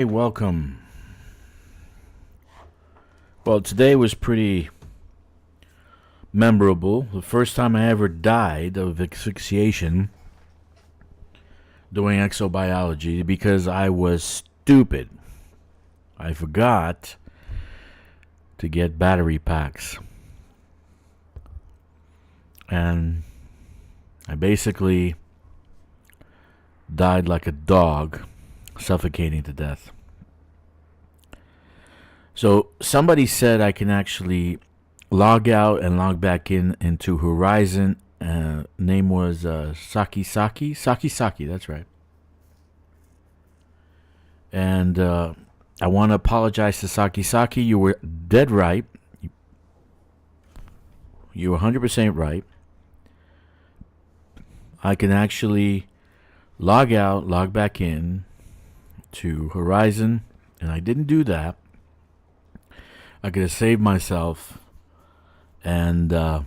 Hey, welcome. Well, today was pretty memorable. The first time I ever died of asphyxiation doing exobiology because I was stupid. I forgot to get battery packs. And I basically died like a dog, suffocating to death. So somebody said I can actually log out and log back in into Horizon. Name was Saki. That's right. And I want to apologize to Saki. You were dead right. You were 100% right. I can actually log out, log back in to Horizon, and I didn't do that. I could have saved myself, and I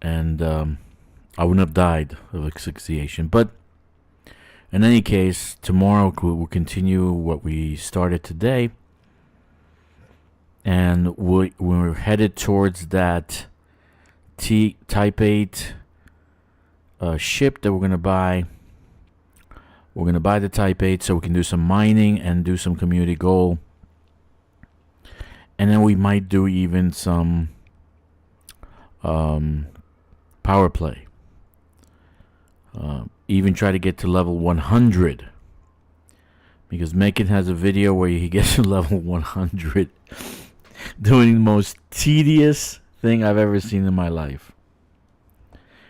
wouldn't have died of asphyxiation. But in any case, tomorrow we'll continue what we started today, and we're headed towards that Type 8 ship that we're going to buy. We're going to buy the Type 8 so we can do some mining and do some community goal. And then we might do even some power play. Even try to get to level 100. Because Macon has a video where he gets to level 100 doing the most tedious thing I've ever seen in my life.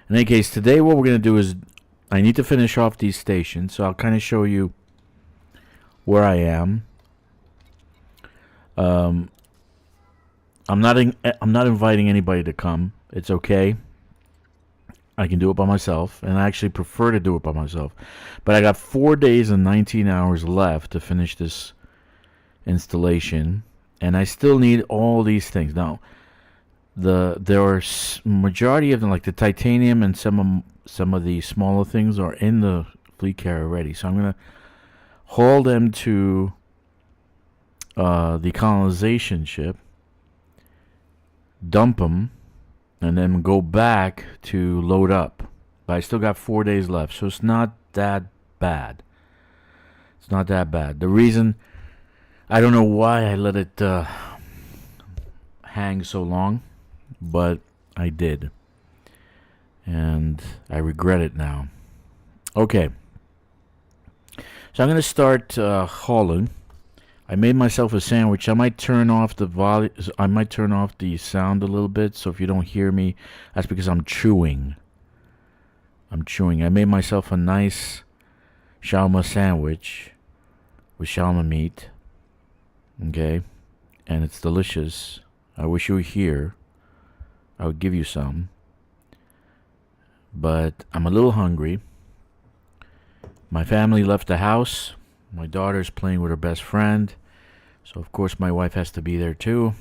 In any case, today what we're going to do is I need to finish off these stations, so I'll kind of show you where I am. I'm not inviting anybody to come. It's okay. I can do it by myself, and I actually prefer to do it by myself. But I got 4 days and 19 hours left to finish this installation, and I still need all these things. Now, there are majority of them, like the titanium and some of the smaller things, are in the fleet carrier already. So I'm gonna haul them to the colonization ship, dump them, and then go back to load up. But I still got 4 days left, so it's not that bad. It's not that bad. The reason, I don't know why I let it hang so long, but I did. And I regret it now. Okay. So I'm going to start hauling. I made myself a sandwich. I might turn off the I might turn off the sound a little bit. So if you don't hear me, that's because I'm chewing. I made myself a nice shawarma sandwich with shawarma meat. Okay, and it's delicious. I wish you were here. I would give you some, but I'm a little hungry. My family left the house. My daughter's playing with her best friend, so of course my wife has to be there too.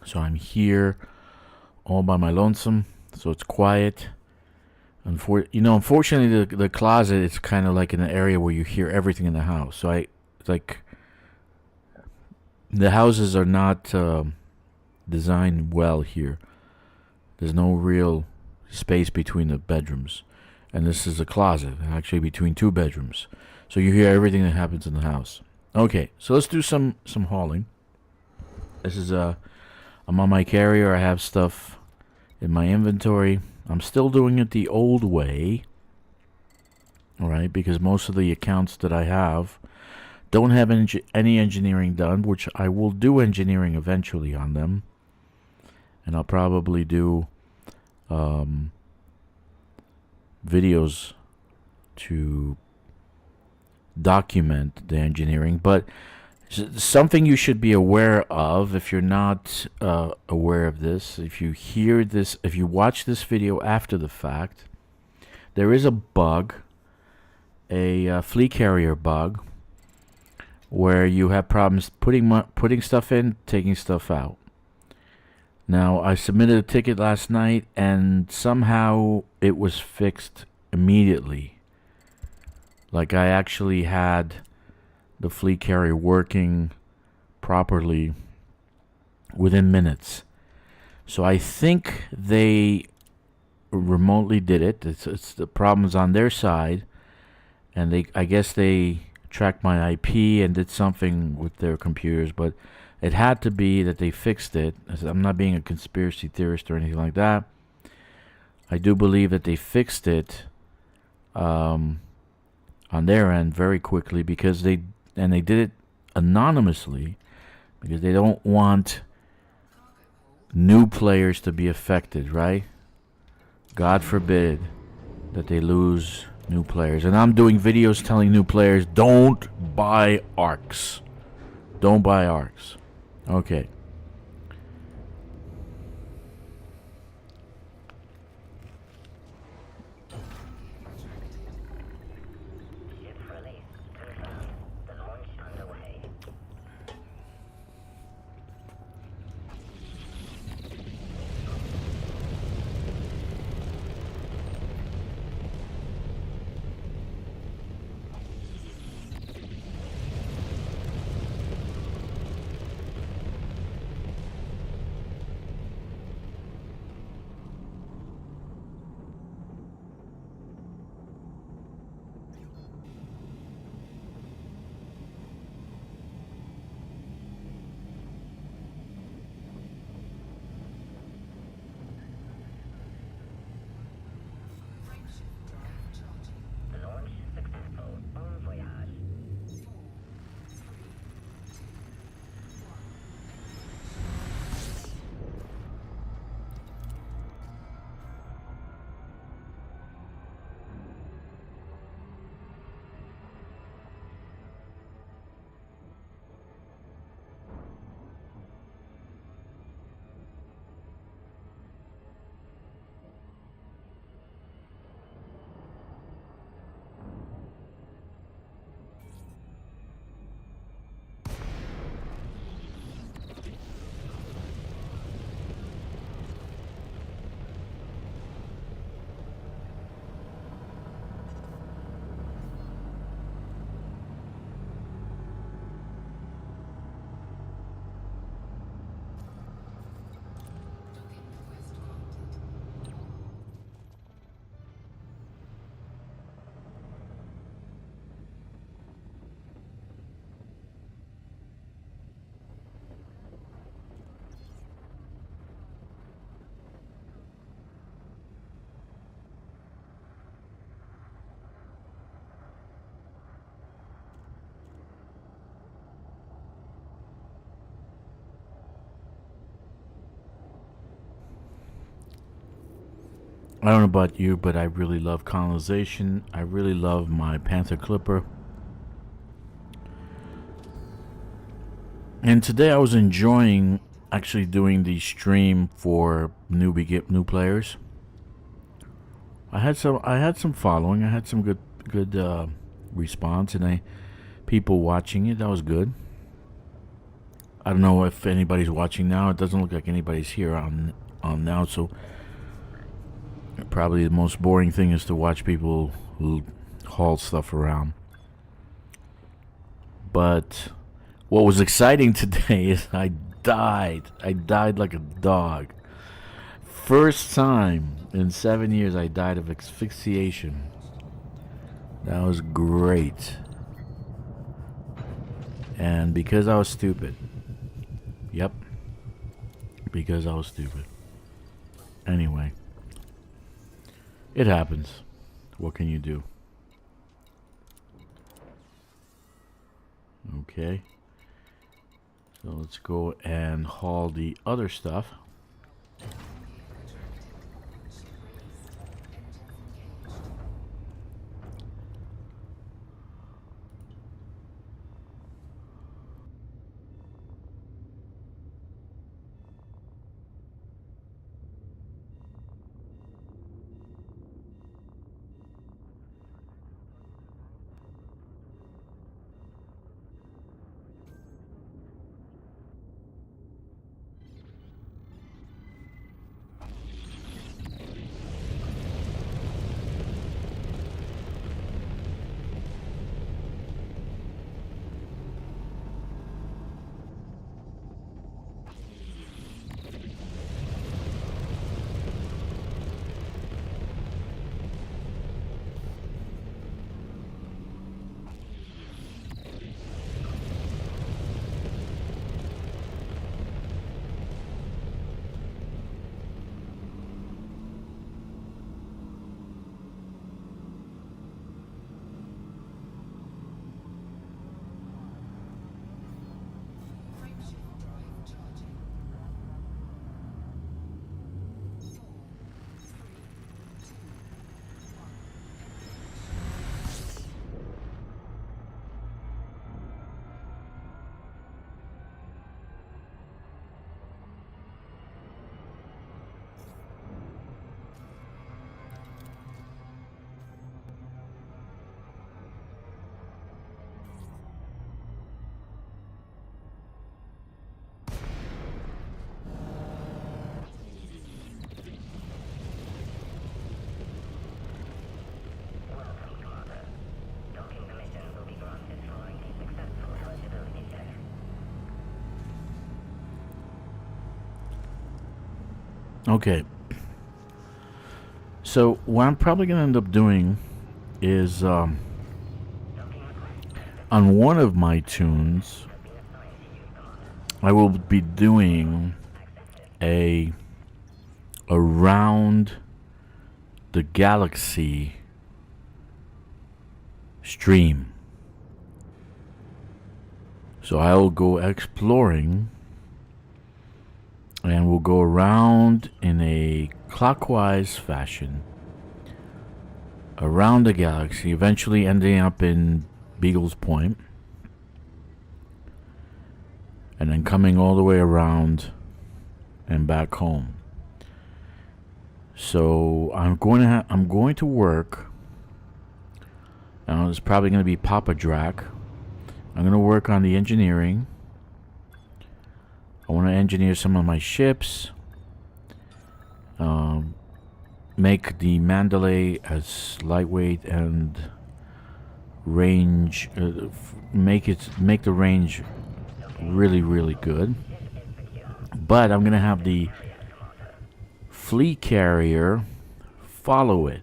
So I'm here all by my lonesome, so it's quiet. Unfortunately, the closet is kind of like in an area where you hear everything in the house. So the houses are not designed well here. There's no real space between the bedrooms, and this is a closet, actually between two bedrooms. So you hear everything that happens in the house. Okay, so let's do some hauling. This is I'm on my carrier. I have stuff in my inventory. I'm still doing it the old way. All right, because most of the accounts that I have don't have any engineering done, which I will do engineering eventually on them. And I'll probably do videos to document the engineering. But something you should be aware of, if you're not aware of this, if you watch this video after the fact, there is a bug, a flea carrier bug, where you have problems putting stuff in, taking stuff out. Now, I submitted a ticket last night, and somehow it was fixed immediately. Like I actually had the fleet carrier working properly within minutes. So I think they remotely did it. It's the problems on their side, and I guess they tracked my IP and did something with their computers, but it had to be that they fixed it. I'm not being a conspiracy theorist or anything like that. I do believe that they fixed it on their end very quickly because they did it anonymously because they don't want new players to be affected, right? God forbid that they lose new players. And I'm doing videos telling new players, don't buy arcs. Don't buy arcs. Okay. I don't know about you, but I really love Colonization. I really love my Panther Clipper. And today I was enjoying actually doing the stream for new players. I had some following. I had some good response, and people watching it. That was good. I don't know if anybody's watching now. It doesn't look like anybody's here on now, so probably the most boring thing is to watch people haul stuff around. But what was exciting today is I died. I died like a dog. First time in 7 years I died of asphyxiation. That was great. And because I was stupid. Yep. Because I was stupid. Anyway. It happens. What can you do? Okay. So let's go and haul the other stuff. Okay. So what I'm probably gonna end up doing is on one of my tunes, I will be doing a around the galaxy stream. So I will go exploring and we'll go around in a clockwise fashion around the galaxy, eventually ending up in Beagle's Point, and then coming all the way around and back home. So I'm going to work. Now it's probably going to be Papa Drac. I'm going to work on the engineering. I want to engineer some of my ships. Make the Mandalay as lightweight and range. Make the range really good. But I'm gonna have the fleet carrier follow it.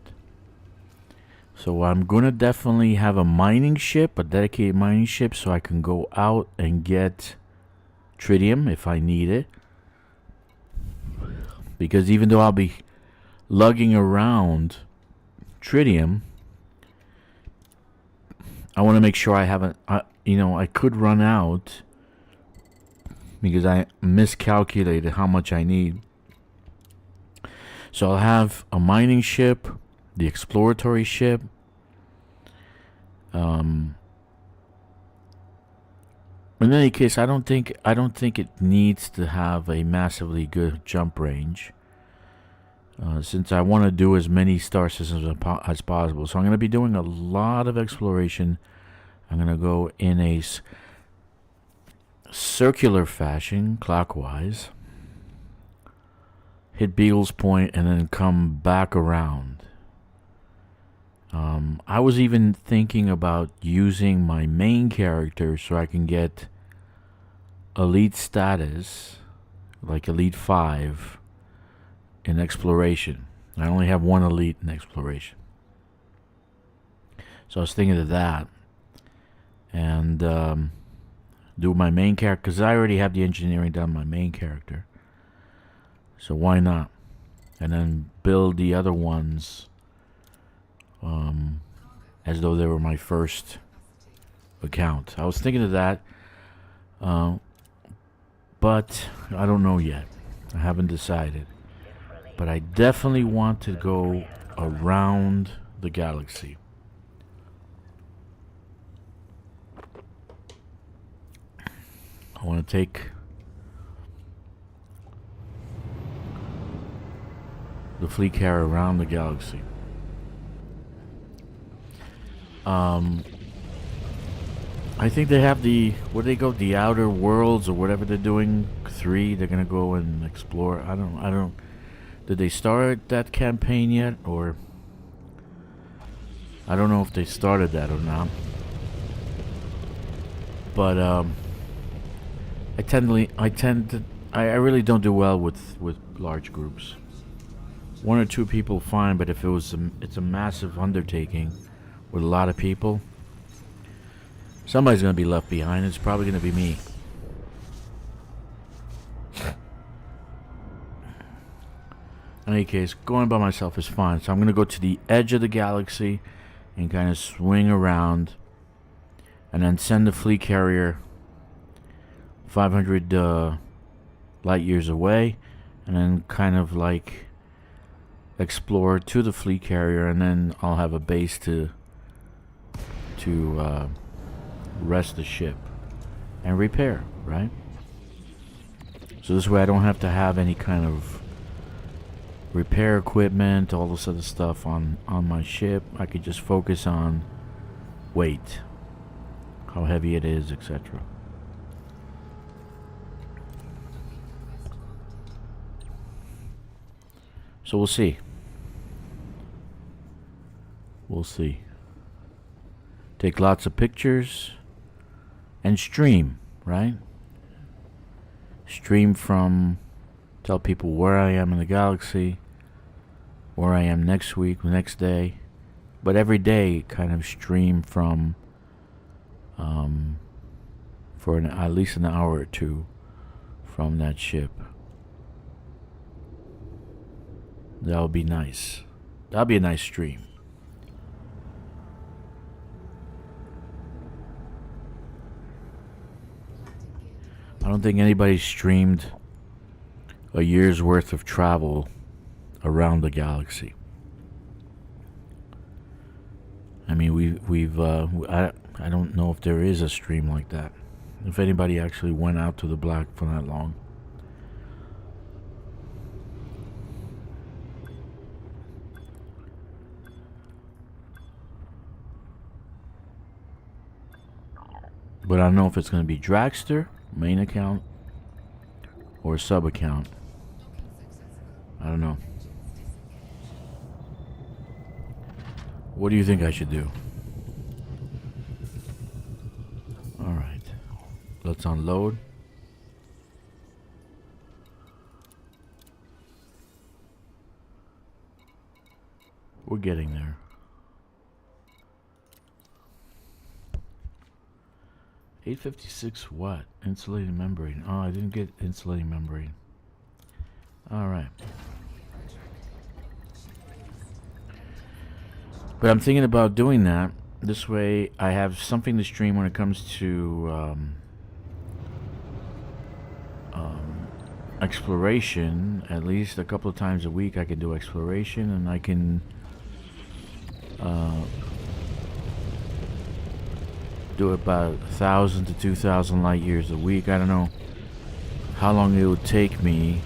So I'm gonna definitely have a mining ship, a dedicated mining ship, so I can go out and get tritium if I need it. Because even though I'll be lugging around tritium, I want to make sure I haven't. I could run out because I miscalculated how much I need. So I'll have a mining ship, the exploratory ship. In any case, I don't think it needs to have a massively good jump range. Since I want to do as many star systems as possible. So I'm going to be doing a lot of exploration. I'm going to go in a circular fashion, clockwise, hit Beagle's Point, and then come back around. I was even thinking about using my main character so I can get elite status, like Elite 5, in exploration. I only have one elite in exploration. So I was thinking of that. And do my main character, because I already have the engineering done my main character. So why not? And then build the other ones as though they were my first account. I was thinking of that. But I don't know yet. I haven't decided. But I definitely want to go around the galaxy. I want to take the fleet carrier around the galaxy. I think they have the the Outer Worlds or whatever they're doing. 3, they're gonna go and explore. I don't. Did they start that campaign yet, or I don't know if they started that or not. But I really don't do well with large groups. 1 or 2 people fine, but if it's a massive undertaking with a lot of people, somebody's gonna be left behind. It's probably gonna be me. In any case, going by myself is fine. So I'm gonna go to the edge of the galaxy and kind of swing around, and then send the fleet carrier 500 light years away, and then kind of like explore to the fleet carrier, and then I'll have a base to rest the ship and repair, right? So this way I don't have to have any kind of repair equipment, all this other stuff on my ship. I could just focus on weight, how heavy it is, etc. So we'll see. We'll see. Take lots of pictures and stream, right? Stream from tell people where I am in the galaxy, where I am next week, the next day, but every day kind of stream from for at least an hour or two from that ship. That would be nice. That'll be a nice stream. I don't think anybody streamed a year's worth of travel around the galaxy. I mean, I don't know if there is a stream like that. If anybody actually went out to the black for that long. But I don't know if it's going to be Dragster, main account, or sub account. I don't know. What do you think I should do? Alright. Let's unload. We're getting there. $856 what? Insulating membrane. Oh, I didn't get insulating membrane. Alright. But I'm thinking about doing that. This way I have something to stream when it comes to exploration. At least a couple of times a week I can do exploration, and I can do about 1,000 to 2,000 light years a week. I don't know how long it would take me.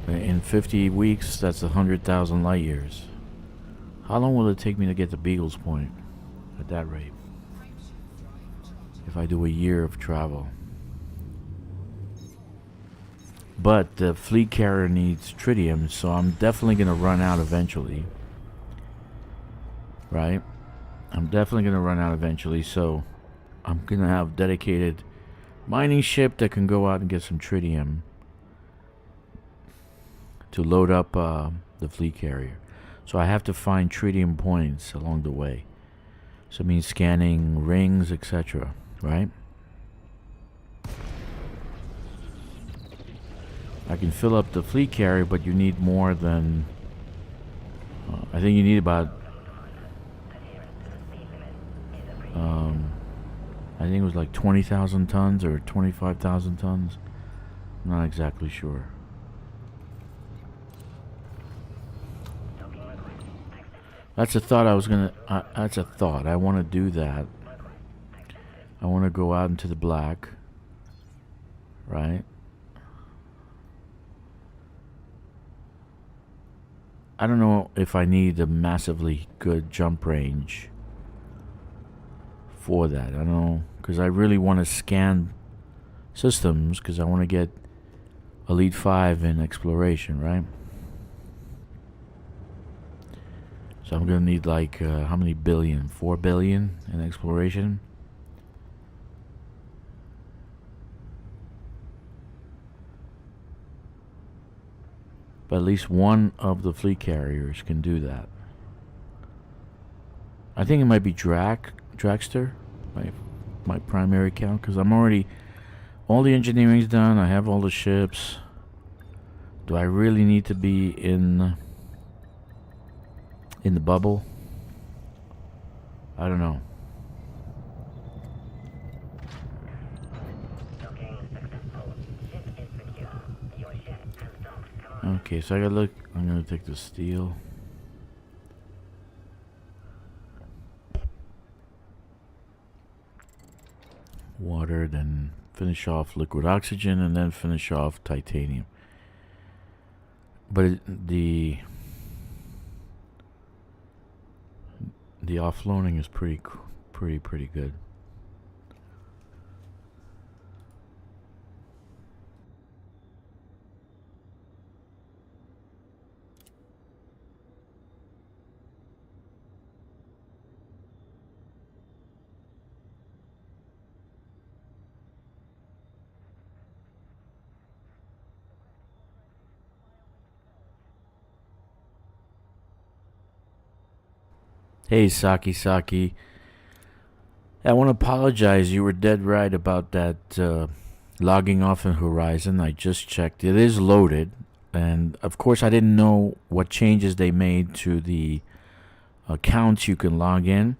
In 50 weeks, that's 100,000 light years. How long will it take me to get to Beagle's Point at that rate? If I do a year of travel. But the fleet carrier needs tritium, so I'm definitely going to run out eventually. Right? I'm definitely going to run out eventually, so I'm going to have dedicated mining ship that can go out and get some tritium to load up the fleet carrier. So I have to find tritium points along the way. So it means scanning rings, etc. Right? I can fill up the fleet carrier, but you need more than... I think you need about... I think it was like 20,000 tons or 25,000 tons. I'm not exactly sure. That's a thought I was gonna... that's a thought. I want to do that. I want to go out into the black. Right? I don't know if I need a massively good jump range for that. I don't know, because I really want to scan systems, because I want to get Elite 5 in exploration, right? So I'm going to need like, how many billion? 4 billion in exploration? But at least one of the fleet carriers can do that. I think it might be Dragster, my primary account, because I'm already... all the engineering's done. I have all the ships. Do I really need to be in the bubble? I don't know. Okay, so I gotta look. I'm gonna take the steel. Water, then finish off liquid oxygen, and then finish off titanium. But the offloading is pretty good. Hey, Saki. I want to apologize. You were dead right about that logging off in Horizon. I just checked. It is loaded. And of course, I didn't know what changes they made to the accounts you can log in.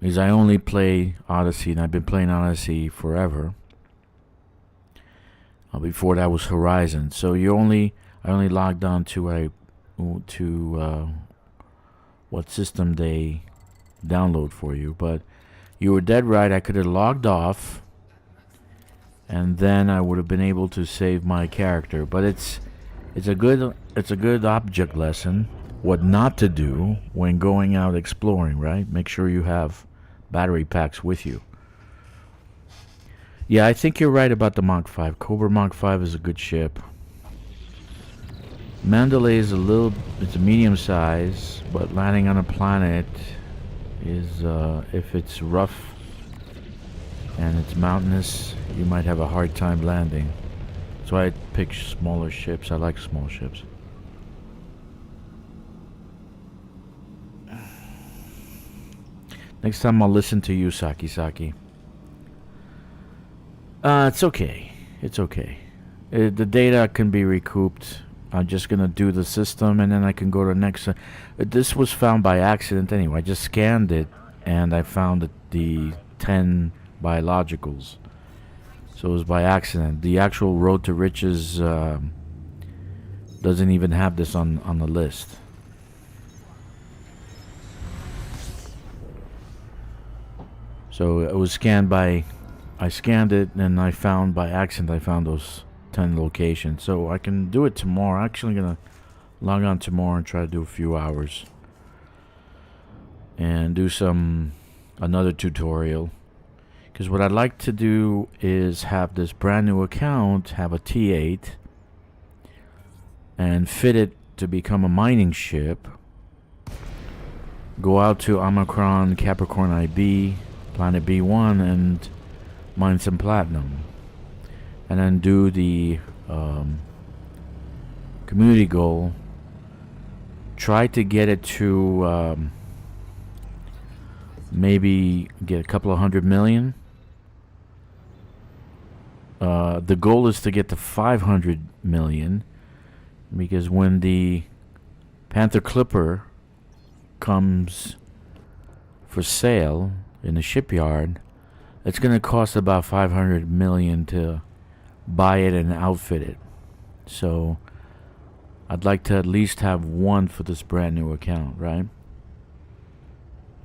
Because I only play Odyssey, and I've been playing Odyssey forever. Before that was Horizon. So I only logged on to what system they download for you. But you were dead right. I could have logged off, and then I would have been able to save my character. But it's a good object lesson. What not to do when going out exploring, right? Make sure you have battery packs with you. Yeah, I think you're right about the Mach 5. Cobra Mach 5 is a good ship. Mandalay is it's a medium size, but landing on a planet is, if it's rough and it's mountainous, you might have a hard time landing. So I pick smaller ships. I like small ships. Next time I'll listen to you, Saki. It's okay. It's okay. The data can be recouped. I'm just gonna do the system, and then I can go to the next. This was found by accident anyway. I just scanned it, and I found the 10 biologicals. So it was by accident. The actual Road to Riches doesn't even have this on the list. So it was scanned by. I scanned it, and I found by accident. I found those 10 locations. So I can do it tomorrow. I'm actually gonna log on tomorrow and try to do a few hours and do another tutorial. Because what I'd like to do is have this brand new account have a T8 and fit it to become a mining ship. Go out to Omicron Capricorn IB, Planet B1, and mine some platinum. And then do the community goal. Try to get it to maybe get a couple of 100 million. The goal is to get to 500 million, because when the Panther Clipper comes for sale in the shipyard, it's going to cost about 500 million to buy it and outfit it. So I'd like to at least have one for this brand new account, right?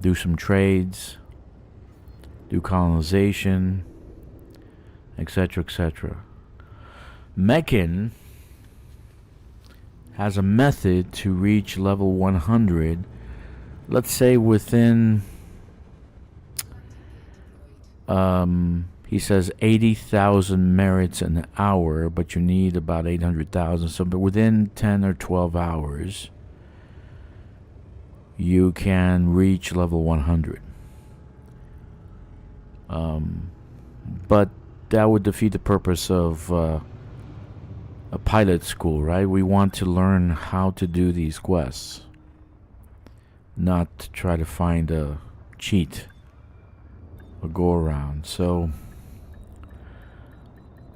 Do some trades, do colonization, etc., etc. Meccan has a method to reach level 100, let's say within he says 80,000 merits an hour, but you need about 800,000. So, but within 10 or 12 hours, you can reach level 100. But that would defeat the purpose of a pilot school, right? We want to learn how to do these quests, not to try to find a cheat or go around. So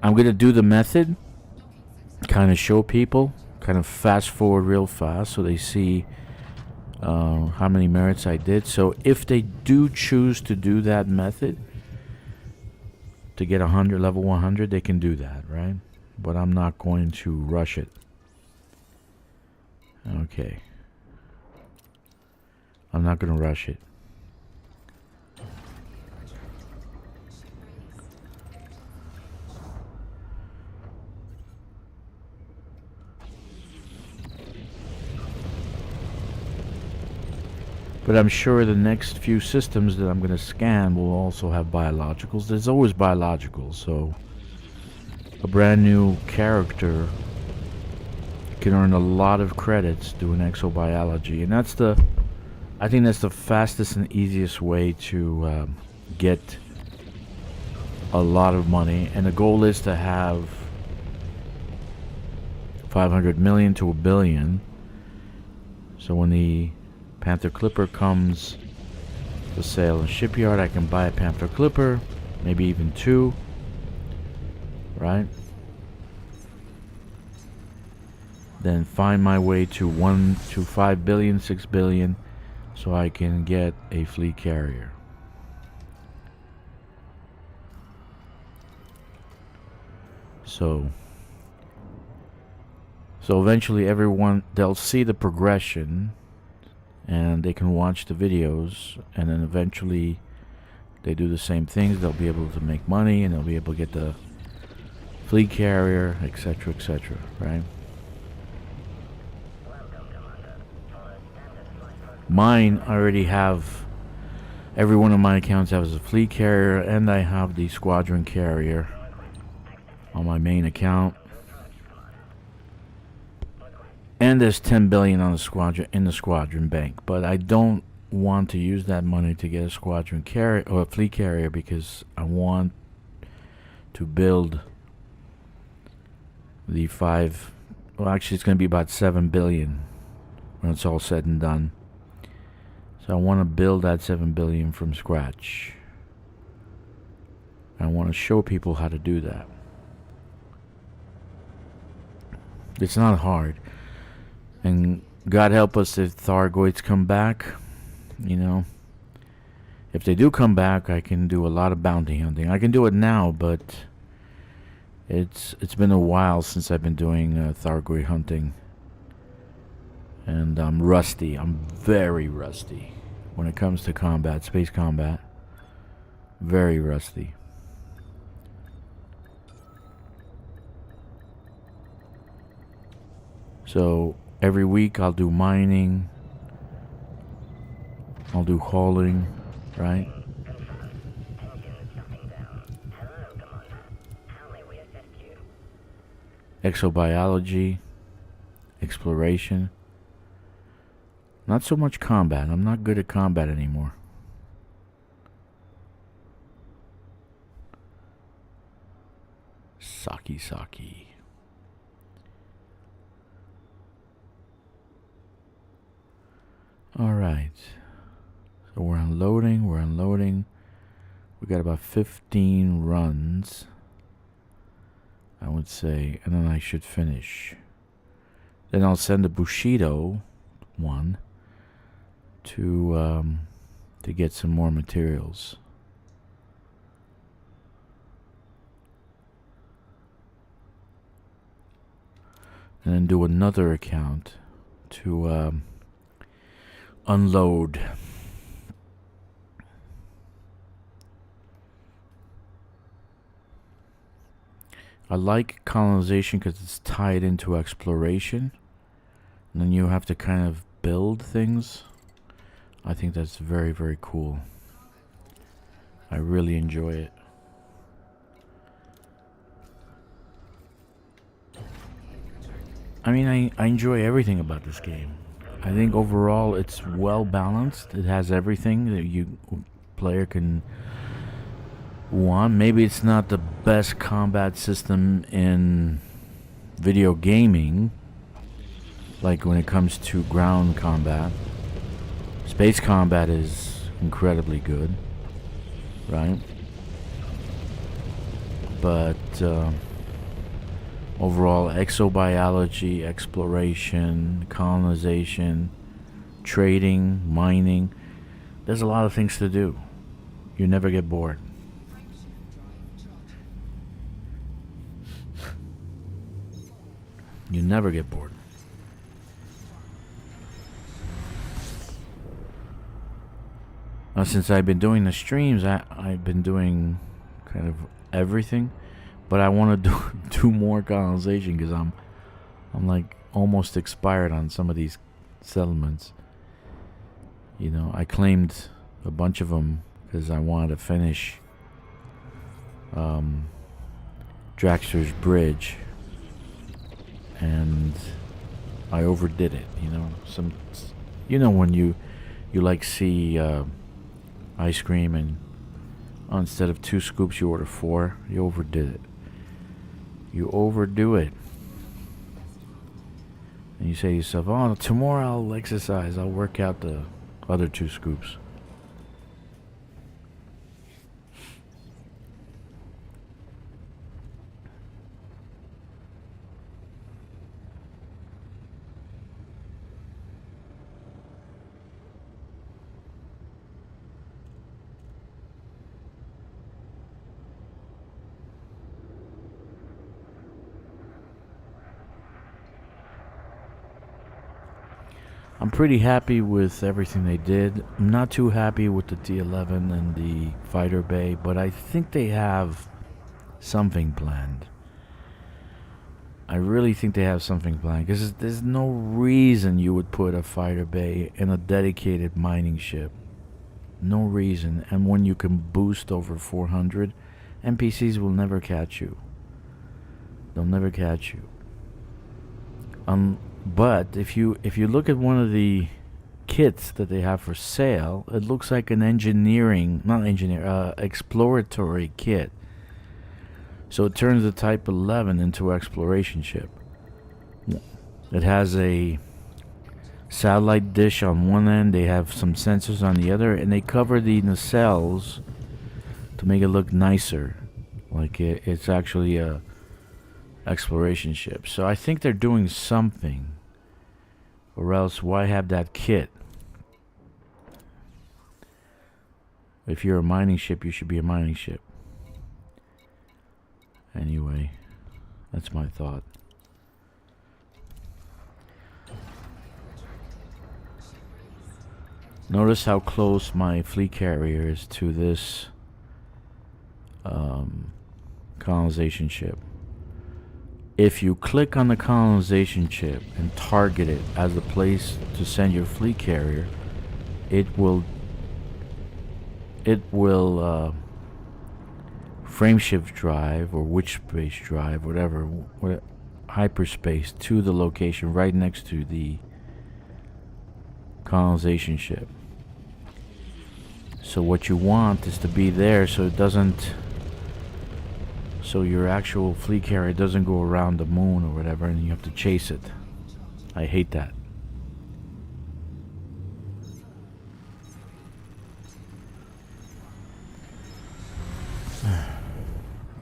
I'm going to do the method, kind of show people, kind of fast forward real fast so they see how many merits I did. So if they do choose to do that method to get 100, level 100, they can do that, right? But I'm not going to rush it. Okay. I'm not going to rush it. But I'm sure the next few systems that I'm going to scan will also have biologicals. There's always biologicals, so a brand new character can earn a lot of credits doing exobiology. And I think that's the fastest and easiest way to get a lot of money. And the goal is to have 500 million to a billion. So when the Panther Clipper comes for sale in shipyard. I can buy a Panther Clipper, maybe even 2, right? Then find my way to 1 to 5 billion, 6 billion, so I can get a fleet carrier. So eventually everyone, they'll see the progression and they can watch the videos, and then eventually they do the same things. They'll be able to make money and they'll be able to get the fleet carrier, etc., etc., right? Mine, I already have, every one of my accounts has a fleet carrier, and I have the squadron carrier on my main account. And there's 10 billion on the squadron, in the squadron bank, but I don't want to use that money to get a squadron carrier or a fleet carrier, because I want to build the 5, well, actually it's going to be about 7 billion when it's all said and done. So I want to build that 7 billion from scratch. I want to show people how to do that. It's not hard. And God help us if Thargoids come back. You know, if they do come back, I can do a lot of bounty hunting. I can do it now, but it's been a while since I've been doing Thargoid hunting. And I'm rusty. I'm very rusty when it comes to combat, space combat. Very rusty. So every week I'll do mining, I'll do hauling, right? Exobiology, exploration. Not so much combat. I'm not good at combat anymore. Saki. Alright. So we're unloading. We got about 15 runs, I would say, and then I should finish. Then I'll send the Bushido one to get some more materials. And then do another account to unload. I like colonization because it's tied into exploration, and then you have to kind of build things. I think that's very, very cool. I really enjoy it. I mean, I enjoy everything about this game. I think overall it's well balanced. It has everything that you player can want. Maybe it's not the best combat system in video gaming, like when it comes to ground combat. Space combat is incredibly good, right? But overall, exobiology, exploration, colonization, trading, mining, there's a lot of things to do. You never get bored. You never get bored. Now, since I've been doing the streams, I've been doing kind of everything, but I want to do more colonization because I'm like almost expired on some of these settlements. You know, I claimed a bunch of them because I wanted to finish Draxter's Bridge, and I overdid it. You know when you like see ice cream and instead of 2 scoops you order 4. You overdid it. You overdo it. And you say to yourself, oh, tomorrow I'll exercise. I'll work out the other 2 scoops. I'm pretty happy with everything they did. I'm not too happy with the D11 and the fighter bay, but I think they have something planned. I really think they have something planned, because there's no reason you would put a fighter bay in a dedicated mining ship. No reason. And when you can boost over 400, NPCs will never catch you. They'll never catch you. But if you look at one of the kits that they have for sale, it looks like an exploratory kit. So it turns the Type 11 into an exploration ship. It has a satellite dish on one end, they have some sensors on the other, and they cover the nacelles to make it look nicer. Like it's actually a exploration ship. So I think they're doing something, or else why have that kit? If you're a mining ship, you should be a mining ship. Anyway, that's my thought. Notice how close my fleet carrier is to this colonization ship. If you click on the colonization ship and target it as a place to send your fleet carrier, it will frameshift drive or witch space drive, whatever, hyperspace to the location right next to the colonization ship. So what you want is to be there so it doesn't, so your actual fleet carrier doesn't go around the moon or whatever and you have to chase it. I hate that.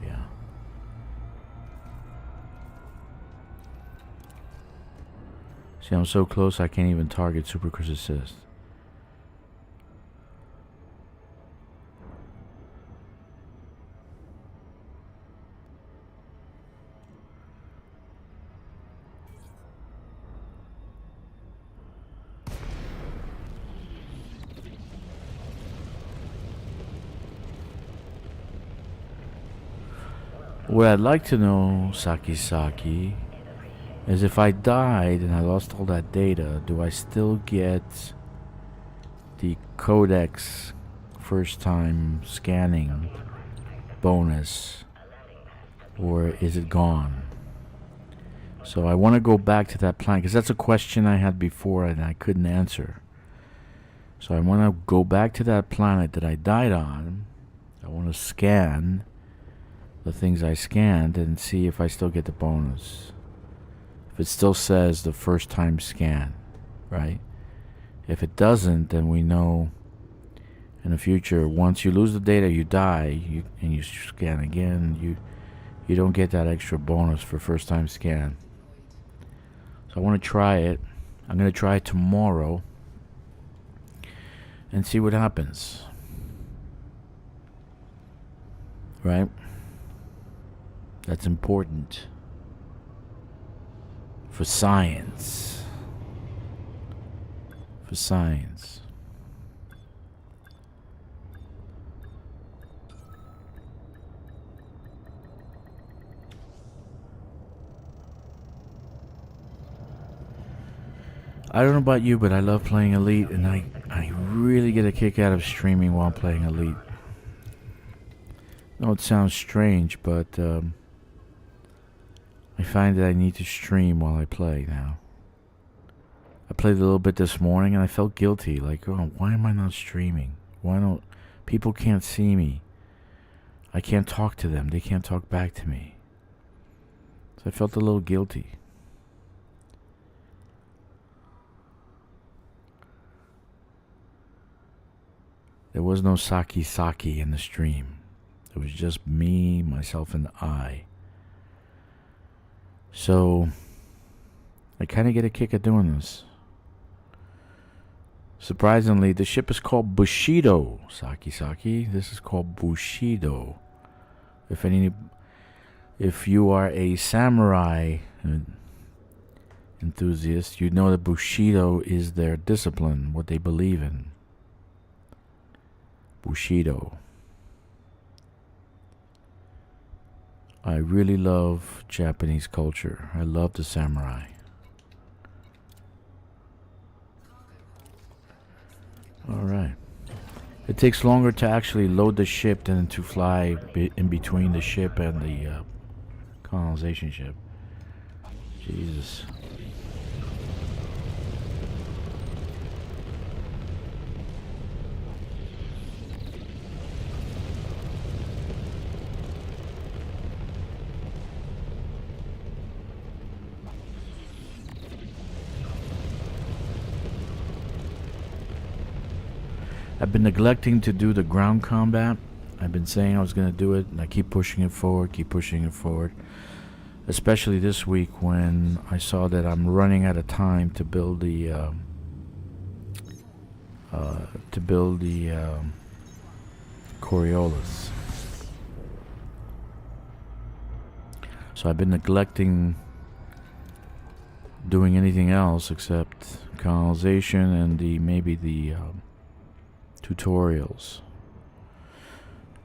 Yeah. See, I'm so close I can't even target Super Chris Assist. What I'd like to know, Saki, is if I died and I lost all that data, do I still get the codex first time scanning bonus, or is it gone? So I want to go back to that planet, because that's a question I had before and I couldn't answer. So I want to go back to that planet that I died on. I want to scan the things I scanned and see if I still get the bonus. If it still says the first time scan, right? If it doesn't, then we know in the future, once you lose the data, you die, and you scan again, you don't get that extra bonus for first time scan. So I want to try it. I'm going to try it tomorrow and see what happens. Right? That's important for science. For science. I don't know about you, but I love playing Elite, and I really get a kick out of streaming while playing Elite. I know it sounds strange, but I find that I need to stream while I play now. I played a little bit this morning and I felt guilty. Like, oh, why am I not streaming? Why don't people can't see me? I can't talk to them. They can't talk back to me. So I felt a little guilty. There was no sake in the stream. It was just me, myself, and I. So I kind of get a kick at doing this. Surprisingly, the ship is called Bushido. Saki. This is called Bushido. If you are a samurai enthusiast, you know that Bushido is their discipline, what they believe in. Bushido. I really love Japanese culture. I love the samurai. Alright. It takes longer to actually load the ship than to fly in between the ship and the colonization ship. Jesus. I've been neglecting to do the ground combat. I've been saying I was going to do it, and I keep pushing it forward. Especially this week when I saw that I'm running out of time to build the Coriolis. So I've been neglecting doing anything else except colonization and maybe the tutorials.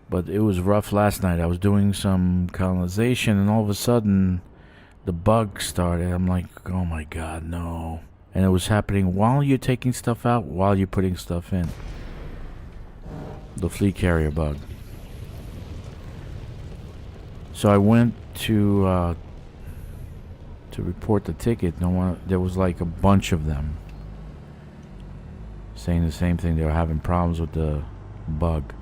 But it was rough last night. I was doing some colonization and all of a sudden the bug started. I'm like, oh my god, no. And it was happening while you're taking stuff out, while you're putting stuff in. The fleet carrier bug. So I went to report the ticket. There was like a bunch of them saying the same thing. They were having problems with the bug.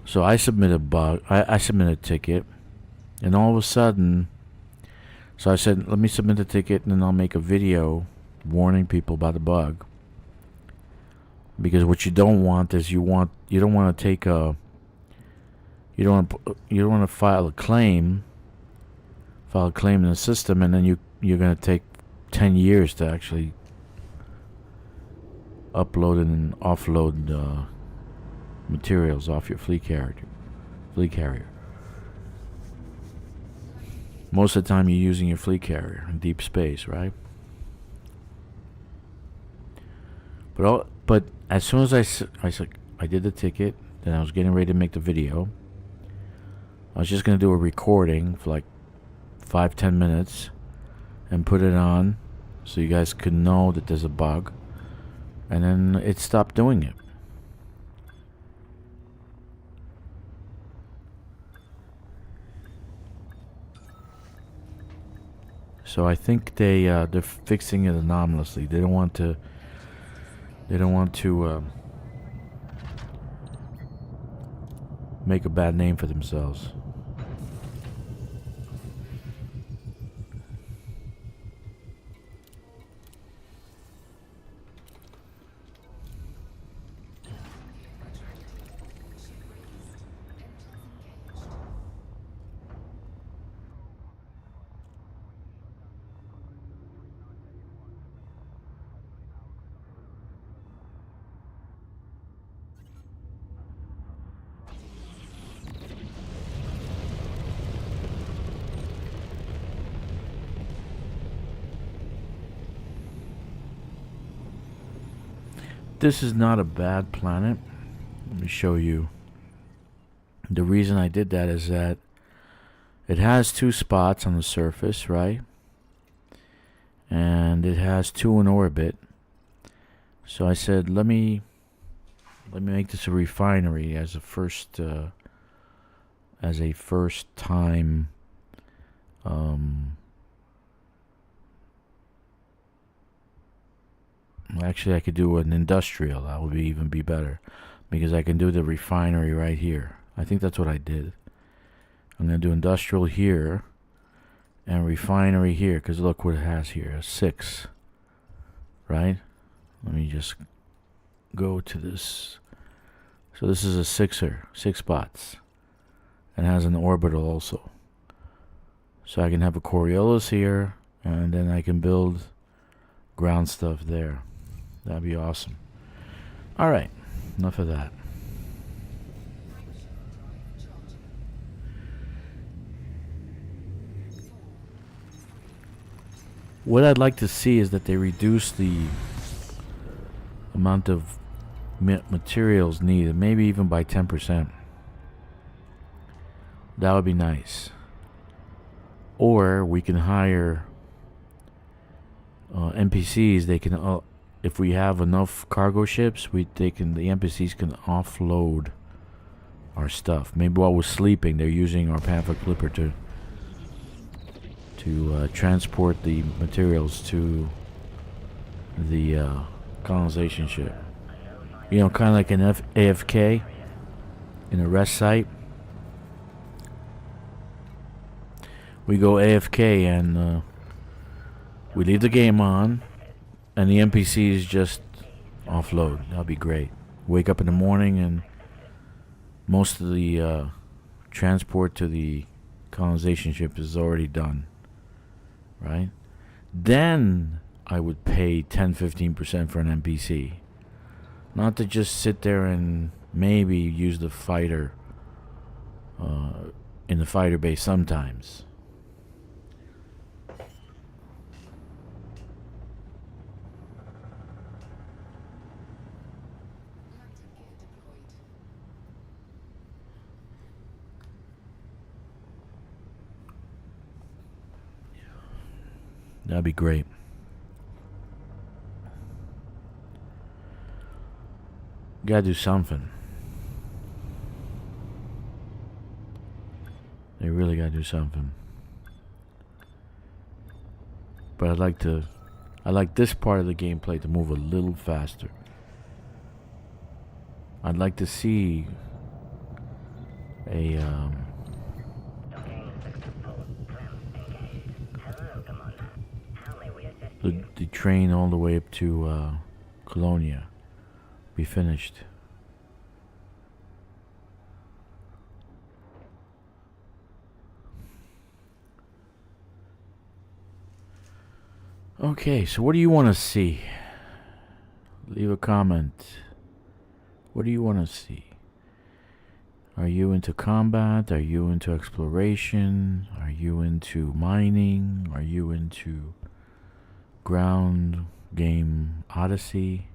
So I submitted a ticket, and all of a sudden, so I said, let me submit the ticket, and then I'll make a video warning people about the bug. Because what you don't want is you don't want to file a claim in the system, and then you're going to take 10 years to actually upload and offload materials off your fleet carrier. Most of the time you're using your fleet carrier in deep space, right? But as soon as I did the ticket, then I was getting ready to make the video. I was just going to do a recording for like 5-10 minutes and put it on so you guys could know that there's a bug, and then it stopped doing it. So I think they're fixing it anomalously. They don't want to make a bad name for themselves. This is not a bad planet. Let me show you. The reason I did that is that it has 2 spots on the surface, right? And it has 2 in orbit. So I said, let me make this a refinery as a first time actually I could do an industrial. That would even be better, because I can do the refinery right here. I think that's what I did. I'm going to do industrial here, and refinery here, because look what it has here, a 6, right? Let me just go to this. So this is a 6er, 6 spots, and has an orbital also. So I can have a Coriolis here, and then I can build ground stuff there. That'd be awesome. Alright, enough of that. What I'd like to see is that they reduce the amount of materials needed, maybe even by 10%. That would be nice. Or we can hire NPCs. They can, if we have enough cargo ships, the NPCs can offload our stuff. Maybe while we're sleeping, they're using our pamphlet clipper to transport the materials to the colonization ship. You know, kind of like an AFK in a rest site. We go AFK and we leave the game on, and the NPCs just offload. That'll be great. Wake up in the morning and most of the transport to the colonization ship is already done. Right? Then I would pay 10-15% for an NPC. Not to just sit there and maybe use the fighter in the fighter base sometimes. That'd be great. Gotta do something. They really gotta do something. But I'd like this part of the gameplay to move a little faster. I'd like to see a the train all the way up to Colonia be finished. Okay, so what do you want to see? Leave a comment. What do you want to see? Are you into combat? Are you into exploration? Are you into mining? Are you into ground game Odyssey?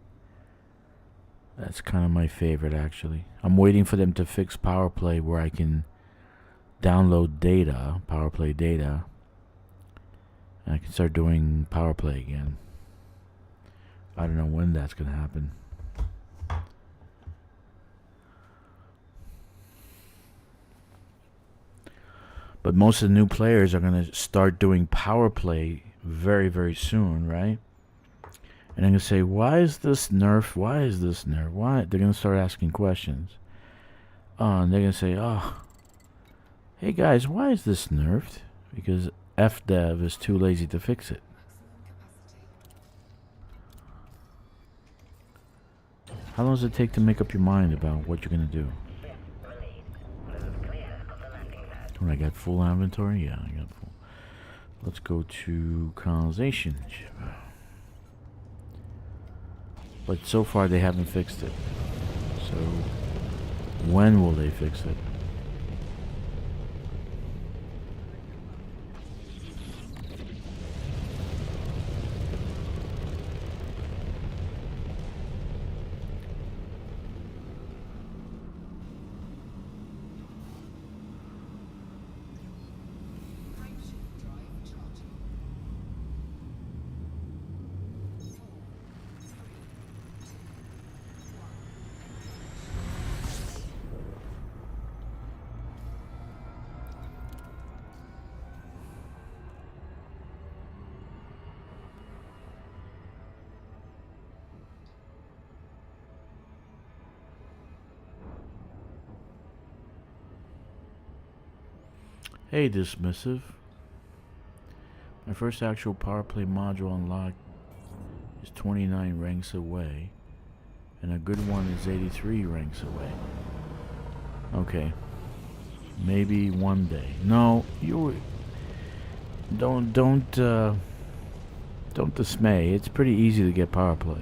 That's kind of my favorite, actually. I'm waiting for them to fix PowerPlay where I can download data, PowerPlay data, and I can start doing PowerPlay again. I don't know when that's going to happen. But most of the new players are going to start doing PowerPlay very, very soon, right? And I'm going to say, why is this nerf? Why is this nerf? Why? They're going to start asking questions. And they're going to say, oh, hey guys, why is this nerfed? Because FDev is too lazy to fix it. How long does it take to make up your mind about what you're going to do? When I got full inventory? Yeah, I got full. Let's go to colonization. But so far they haven't fixed it. So when will they fix it? Hey, dismissive. My first actual power play module unlocked is 29 ranks away, and a good one is 83 ranks away. Okay. Maybe one day. No, you don't dismay. It's pretty easy to get power play.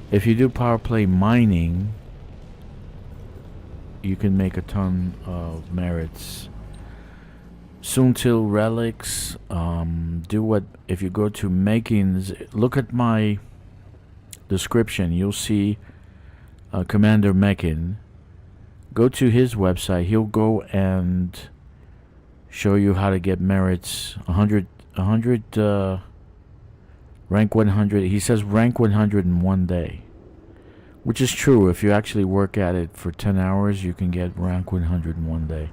If you do power play mining, you can make a ton of merits. Soon till relics. Do what if you go to makings. Look at my description. You'll see Commander Mekin. Go to his website. He'll go and show you how to get merits. 100 rank 100. He says rank 100 in one day, which is true. If you actually work at it for 10 hours, you can get rank 100 in one day.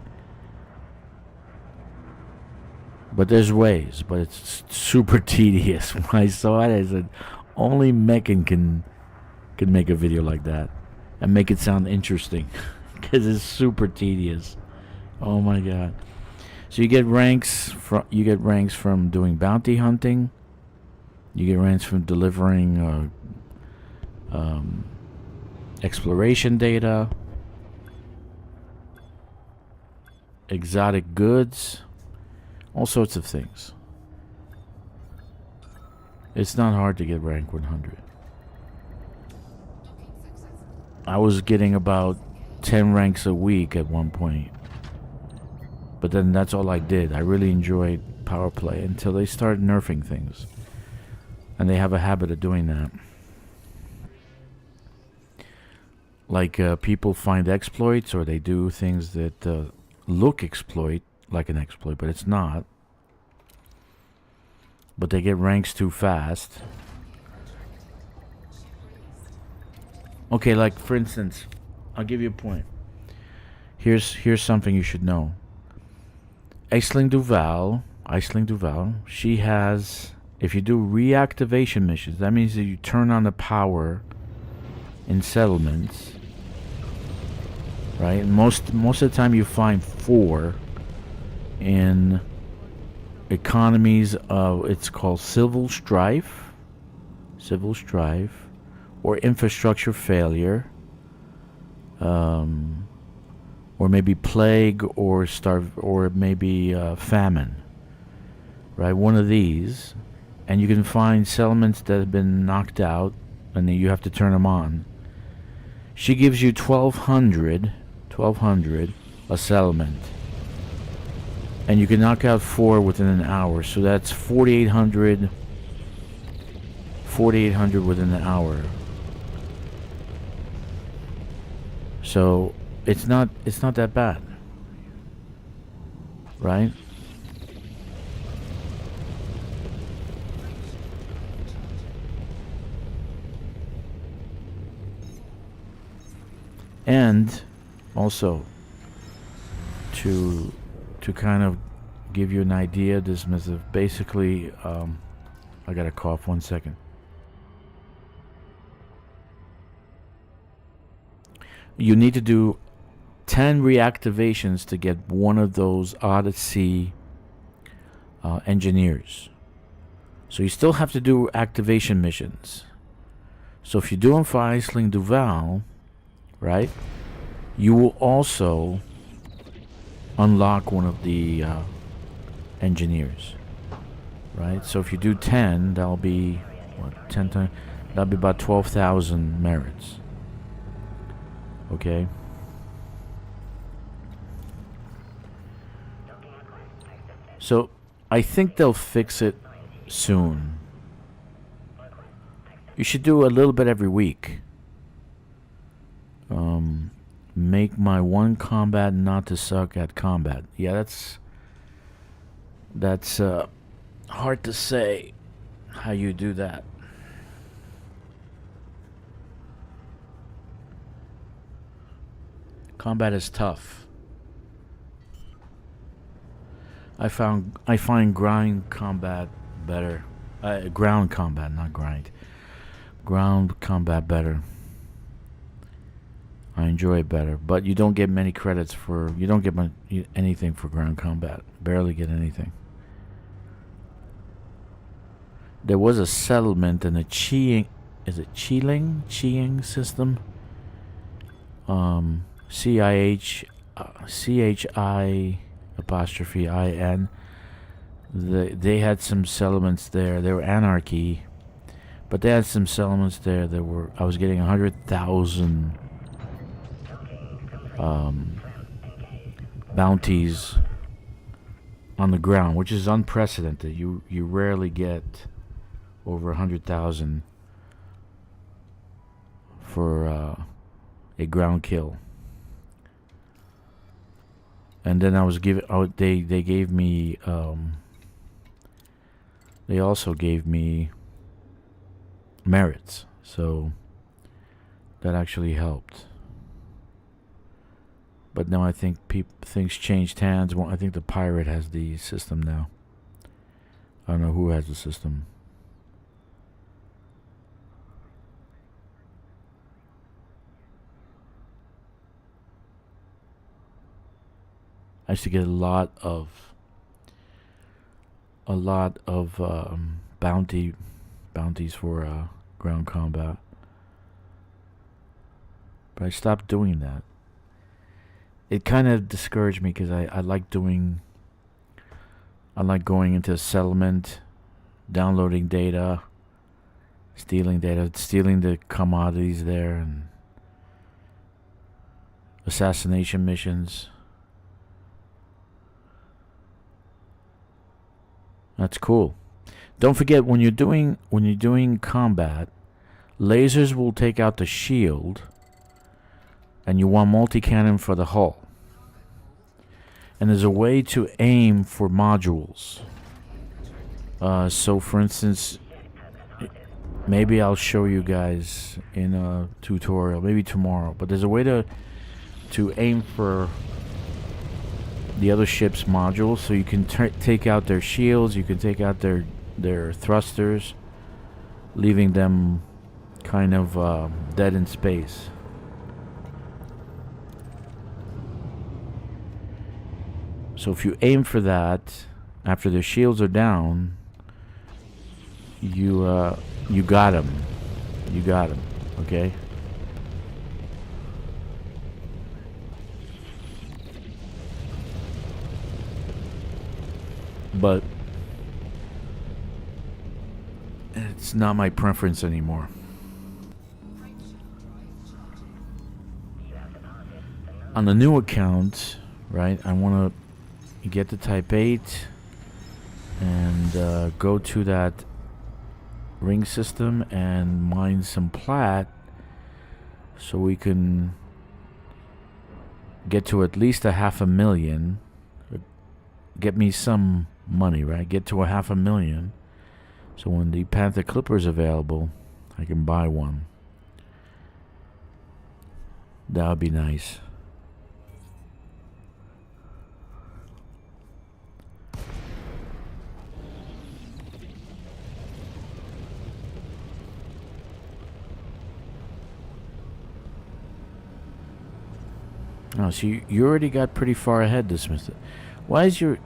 But there's ways, but it's super tedious. When I saw it, I said, only Mekin can make a video like that and make it sound interesting, because it's super tedious. Oh my god! So you get ranks from doing bounty hunting. You get ranks from delivering exploration data, exotic goods, all sorts of things. It's not hard to get rank 100. I was getting about 10 ranks a week at one point. But then that's all I did. I really enjoyed power play until they started nerfing things. And they have a habit of doing that. Like people find exploits, or they do things that look exploit like an exploit, but it's not. But they get ranks too fast. Okay, like for instance, I'll give you a point. Here's something you should know. Aisling Duval, she has, if you do reactivation missions, that means that you turn on the power in settlements, right? Most of the time you find 4 in economies of, it's called civil strife, or infrastructure failure, or maybe plague, or or maybe famine, right? One of these, and you can find settlements that have been knocked out, and then you have to turn them on. She gives you 1,200 a settlement, and you can knock out 4 within an hour. So that's 4,800 within an hour. So it's not that bad, right? And also to kind of give you an idea, this method basically, I gotta cough 1 second. You need to do 10 reactivations to get one of those Odyssey engineers. So you still have to do activation missions. So if you do them for Aisling Duval, right, you will also unlock one of the engineers, right? So if you do 10, that'll be what, 10 times, that'll be about 12,000 merits. Okay. So I think they'll fix it soon. You should do a little bit every week. Make my one combat not to suck at combat. Yeah, that's hard to say how you do that. Combat is tough. I find grind combat better. Ground combat, not grind. Ground combat better. I enjoy it better, but you don't get many credits for. You don't get anything for ground combat. Barely get anything. There was a settlement in a Chiing. Is it Chiing system? CHI apostrophe IN. They had some settlements there. They were anarchy, but they had some settlements there that were. I was getting 100,000 bounties on the ground, which is unprecedented. You rarely get over 100,000 for a ground kill. And then I was given. They gave me. They also gave me merits, so that actually helped. But now I think things changed hands. Well, I think the pirate has the system now. I don't know who has the system. I used to get a lot of bounties for ground combat, but I stopped doing that. It kind of discouraged me because I like going into a settlement, downloading data, stealing the commodities there, and assassination missions. That's cool. Don't forget, when you're doing combat, lasers will take out the shield, and you want multi-cannon for the hull. And there's a way to aim for modules. So, for instance, maybe I'll show you guys in a tutorial, maybe tomorrow. But there's a way to aim for the other ship's modules, so you can take out their shields, you can take out their thrusters, leaving them kind of dead in space. So if you aim for that after their shields are down, you got them. You got them. Okay. But it's not my preference anymore. On the new account, right, I want to get the Type 8 and go to that ring system and mine some plat so we can get to at least 500,000. Get me some money, right? Get to 500,000. So when the Panther Clipper is available, I can buy one. That would be nice. Oh, so you already got pretty far ahead, dismissive. Why is your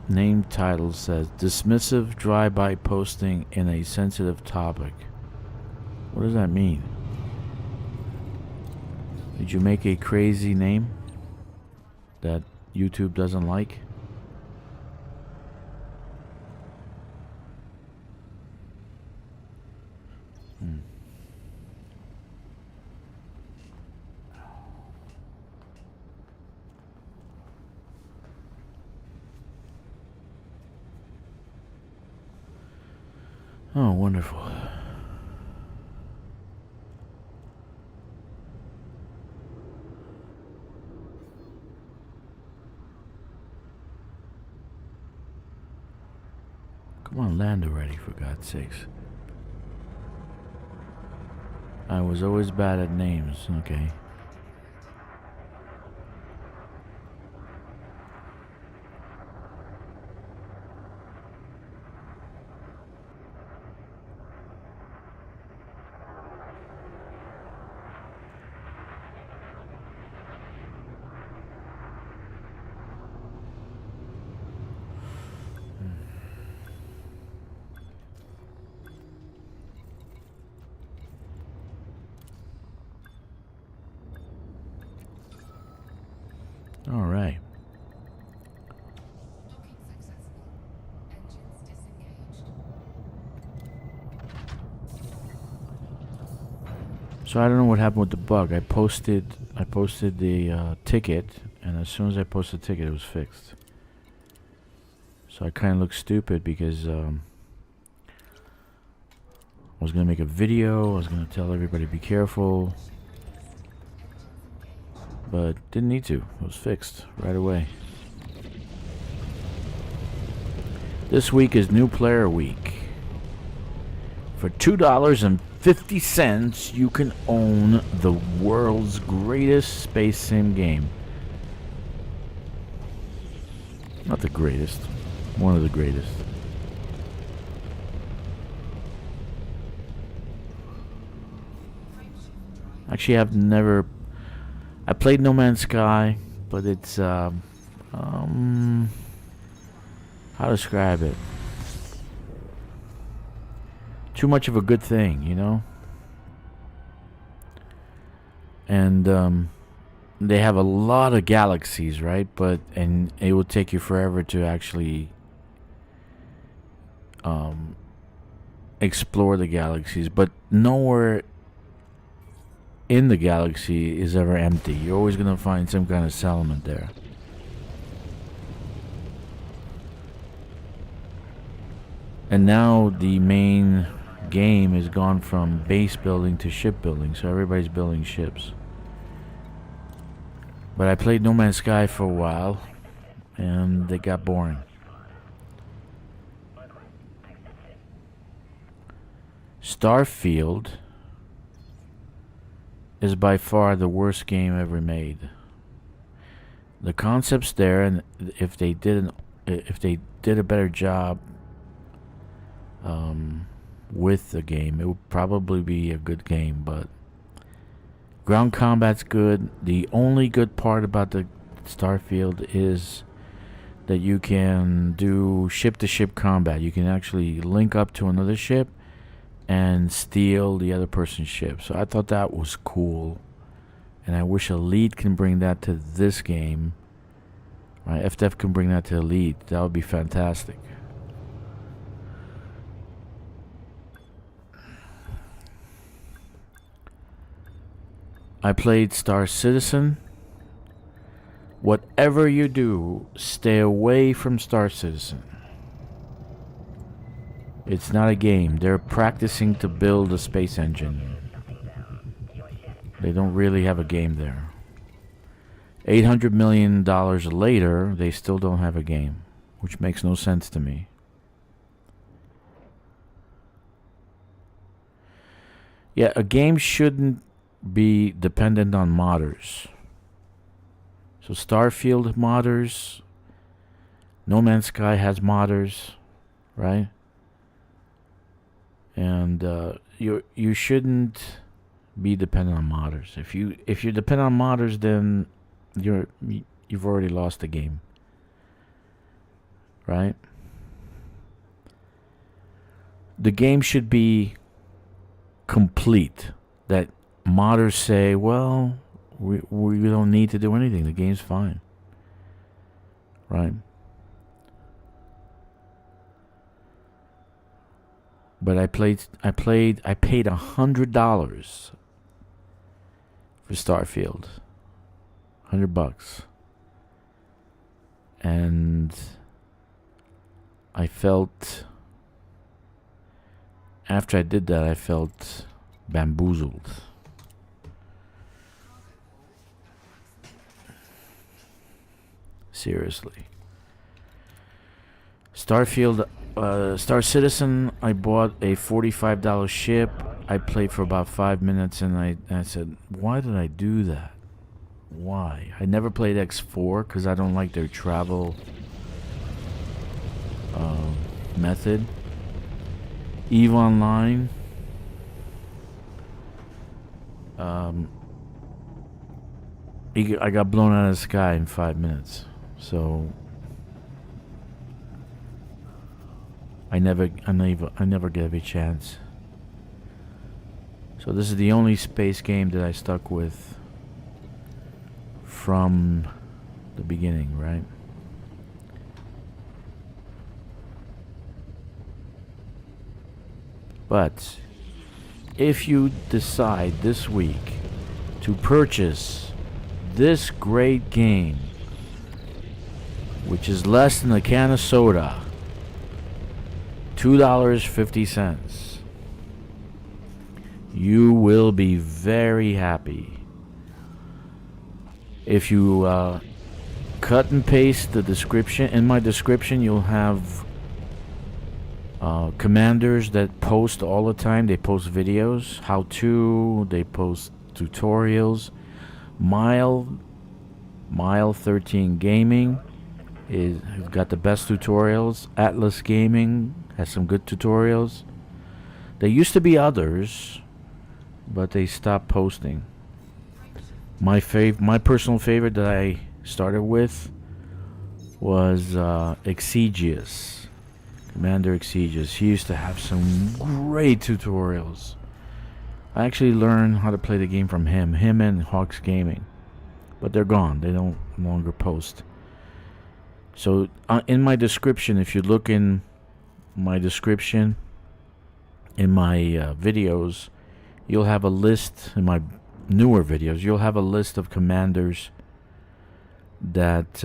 name title says dismissive drive-by posting in a sensitive topic? What does that mean? Did you make a crazy name that YouTube doesn't like? Oh, wonderful. Come on, land already, for God's sakes. I was always bad at names, okay. So I don't know what happened with the bug. I posted the ticket, and as soon as I posted the ticket, it was fixed. So I kind of look stupid because I was gonna make a video. I was gonna tell everybody be careful, but didn't need to. It was fixed right away. This week is New Player Week. For $2.50, you can own the world's greatest space sim game. Not the greatest. One of the greatest. Actually, I've never... I played No Man's Sky, but it's... how to describe it? Too much of a good thing, you know? And they have a lot of galaxies, right? And it will take you forever to actually explore the galaxies, but nowhere in the galaxy is ever empty. You're always gonna find some kind of settlement there. And now the main game has gone from base building to ship building, so everybody's building ships. But I played No Man's Sky for a while, and it got boring. Starfield is by far the worst game ever made. The concept's there, and if they did a better job with the game, it would probably be a good game. But ground combat's good. The only good part about the Starfield is that you can do ship-to-ship combat. You can actually link up to another ship and steal the other person's ship. So I thought that was cool, and I wish Elite can bring that to this game. Right, FDF can bring that to Elite. That would be fantastic. I played Star Citizen. Whatever you do, stay away from Star Citizen. It's not a game. They're practicing to build a space engine. They don't really have a game there. $800 million later, they still don't have a game, which makes no sense to me. Yeah, a game shouldn't be dependent on modders. So Starfield modders, No Man's Sky has modders, right? And you shouldn't be dependent on modders. If you're dependent on modders, then you've already lost the game, right? The game should be complete. That modders say, well, we don't need to do anything. The game's fine, right? But I paid $100 for Starfield, $100, and I felt, after I did that, I felt bamboozled. Seriously. Starfield, Star Citizen, I bought a $45 ship. I played for about 5 minutes, and I said, why did I do that? Why? I never played X4 because I don't like their travel method. EVE Online. I got blown out of the sky in 5 minutes. So I never gave a chance. So this is the only space game that I stuck with from the beginning, right? But if you decide this week to purchase this great game, which is less than a can of soda, $2.50, you will be very happy. If you cut and paste the description, in my description you'll have commanders that post all the time. They post videos, how to, they post tutorials. Mile 13 Gaming has got the best tutorials. Atlas Gaming has some good tutorials. There used to be others, but they stopped posting. My personal favorite that I started with was Exegius, Commander Exegius. He used to have some great tutorials. I actually learned how to play the game from him and Hawks Gaming, but they're gone. They don't longer post. So in my description, if you look in my description in my videos, you'll have a list. In my newer videos, you'll have a list of commanders that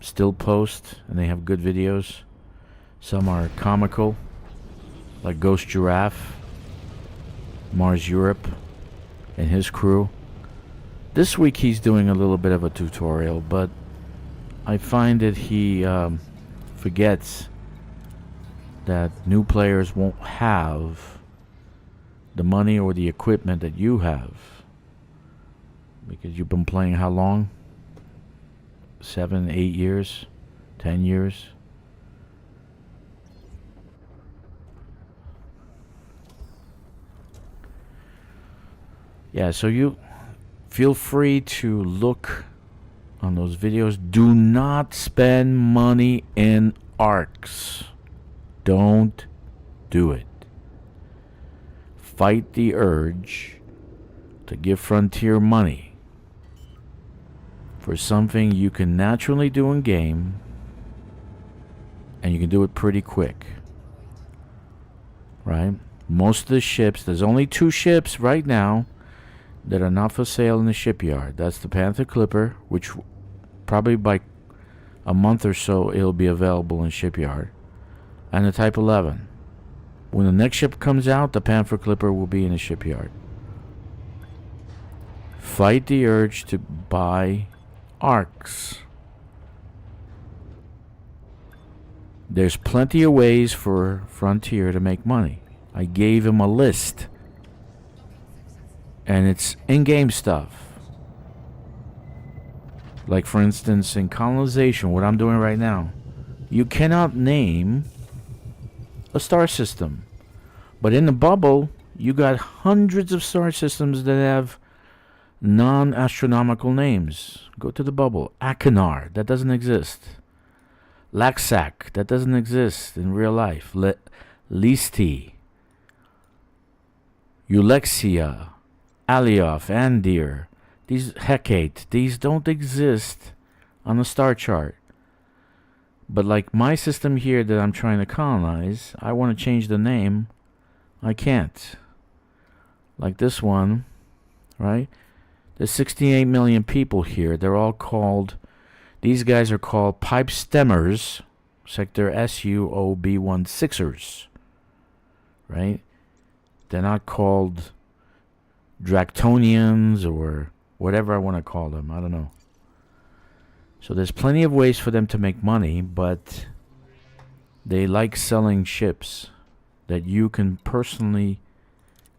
still post, and they have good videos. Some are comical, like Ghost Giraffe, Mars Europe, and his crew. This week he's doing a little bit of a tutorial, but I find that he forgets that new players won't have the money or the equipment that you have, because you've been playing how long? 7, 8 years, 10 years. Yeah, so you feel free to look on those videos. Do not spend money in ARCs. Don't do it. Fight the urge to give Frontier money for something you can naturally do in game, and you can do it pretty quick. Right? Most of the ships, there's only 2 ships right now that are not for sale in the shipyard. That's the Panther Clipper, which probably by a month or so it'll be available in shipyard, and the Type 11. When the next ship comes out, the Panther Clipper will be in the shipyard. Fight the urge to buy ARCs. There's plenty of ways for Frontier to make money. I gave him a list, and it's in-game stuff. Like, for instance, in Colonization, what I'm doing right now, you cannot name a star system. But in the bubble, you got hundreds of star systems that have non-astronomical names. Go to the bubble. Achenar, that doesn't exist. Laxac, that doesn't exist in real life. Listi, Eulexia, Alioth, Andir, these Hecate, these don't exist on the star chart. But like my system here that I'm trying to colonize, I want to change the name. I can't. Like this one, right? There's 68 million people here. They're all called, these guys are called pipe stemmers, sector SUOB16ers, right? They're not called Dractonians or whatever I want to call them. I don't know. So there's plenty of ways for them to make money, but they like selling ships that you can personally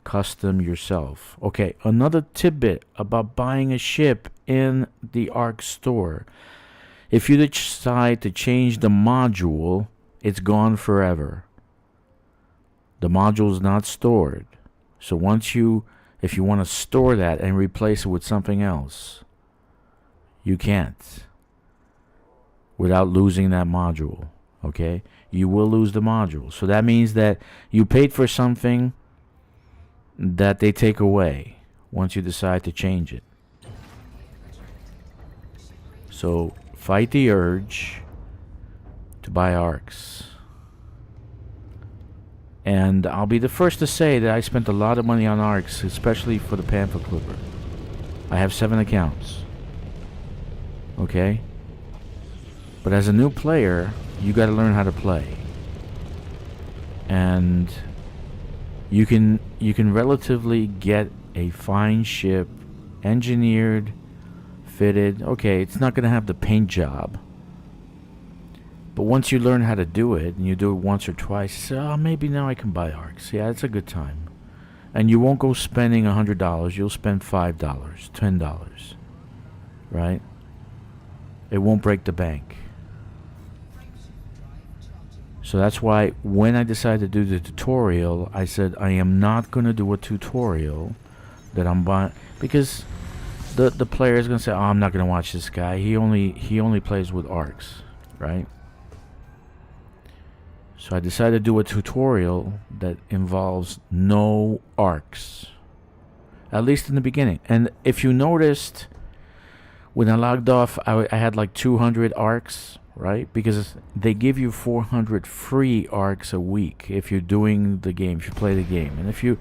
custom yourself. Okay, another tidbit about buying a ship in the ARC store. If you decide to change the module, it's gone forever. The module is not stored. So if you want to store that and replace it with something else, you can't without losing that module. Okay? You will lose the module. So that means that you paid for something that they take away once you decide to change it. So fight the urge to buy ARCs. And I'll be the first to say that I spent a lot of money on arcs, especially for the Panther Clipper. I have 7 accounts. Okay? But as a new player, you got to learn how to play. And you can relatively get a fine ship, engineered, fitted. Okay, it's not going to have the paint job. But once you learn how to do it, and you do it once or twice, you say, oh, maybe now I can buy arcs. Yeah, it's a good time. And you won't go spending $100. You'll spend $5, $10. Right? It won't break the bank. So that's why when I decided to do the tutorial, I said I am not going to do a tutorial that I'm buying. Because the player is going to say, oh, I'm not going to watch this guy. He only plays with arcs. Right? So I decided to do a tutorial that involves no arcs. At least in the beginning. And if you noticed, when I logged off, I had like 200 arcs, right? Because they give you 400 free arcs a week if you're doing the game, if you play the game. And if you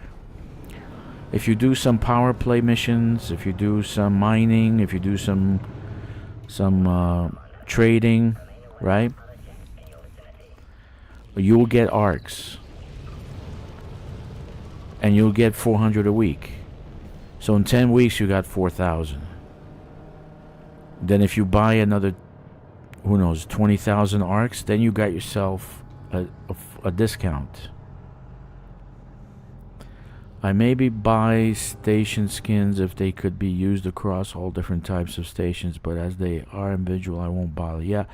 do some power play missions, if you do some mining, if you do some trading, right? You'll get arcs. And you'll get 400 a week. So in 10 weeks you got 4,000. Then if you buy another, who knows, 20,000 arcs, then you got yourself a discount. I maybe buy station skins if they could be used across all different types of stations, but as they are individual, I won't bother. Yeah.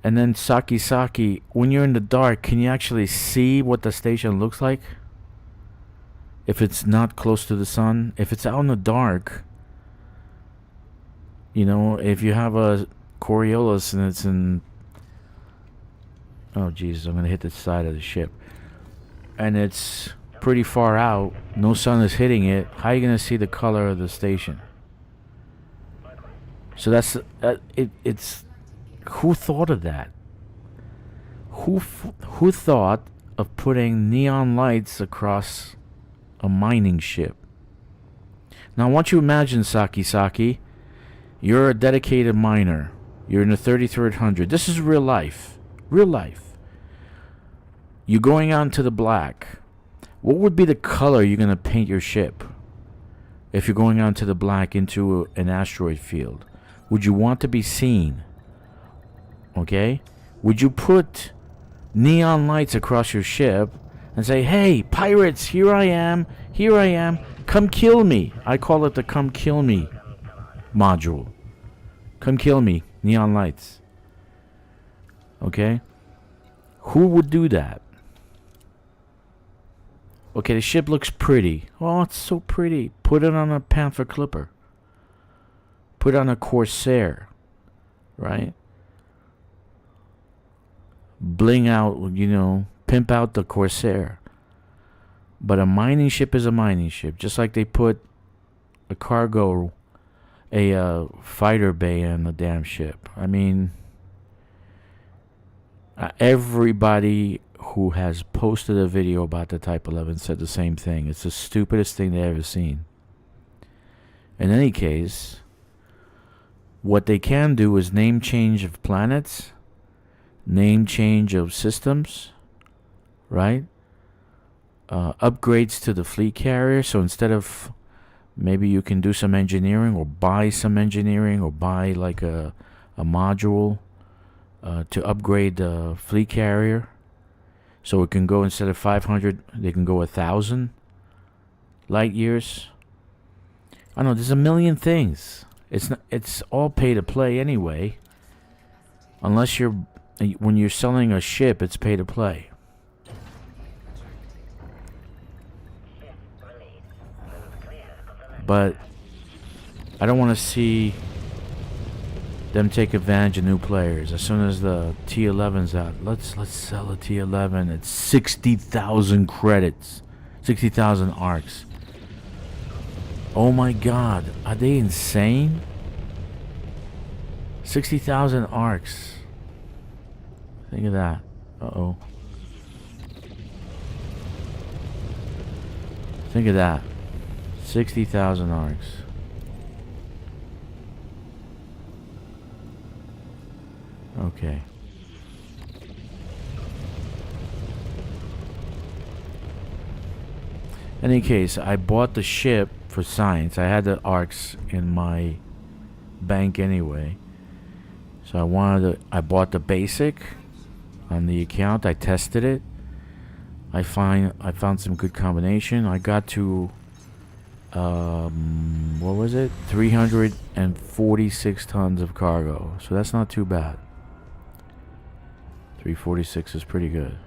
And then Saki, when you're in the dark, can you actually see what the station looks like? If it's not close to the sun? If it's out in the dark, you know, if you have a Coriolis and it's in... Oh, Jesus, I'm going to hit the side of the ship. And it's pretty far out, no sun is hitting it, how are you going to see the color of the station? So that's... it's... Who thought of that? Who thought of putting neon lights across a mining ship? Now I want you to imagine, Saki, you're a dedicated miner. You're in the 3300. This is real life. Real life. You're going out into the black. What would be the color you're going to paint your ship if you're going out into the black into an asteroid field? Would you want to be seen? Okay? Would you put neon lights across your ship and say, hey, pirates, here I am, come kill me? I call it the come kill me module. Come kill me, neon lights. Okay? Who would do that? Okay, the ship looks pretty. Oh, it's so pretty. Put it on a Panther Clipper. Put it on a Corsair. Right? Bling out, you know, pimp out the Corsair. But a mining ship is a mining ship. Just like they put a cargo, a fighter bay on a damn ship. I mean, everybody who has posted a video about the Type 11 said the same thing. It's the stupidest thing they've ever seen. In any case, what they can do is name change of planets, name change of systems, right? Upgrades to the fleet carrier. So instead of, maybe you can do some engineering or buy some engineering or buy like a module to upgrade the fleet carrier. So it can go, instead of 500, they can go 1,000 light years. I don't know, there's a million things. It's all pay to play anyway. Unless when you're selling a ship, it's pay to play. But I don't want to see them take advantage of new players. As soon as the T11's out, let's sell a T11 at 60,000 credits, 60,000 arcs. Oh my God, are they insane? 60,000 arcs. Think of that. Uh-oh. Think of that. 60,000 arcs. Okay. In any case, I bought the ship for science. I had the arcs in my bank anyway. So I bought the basic on the account. I tested it. I found some good combination. I got to what was it? 346 tons of cargo. So that's not too bad. 346 is pretty good.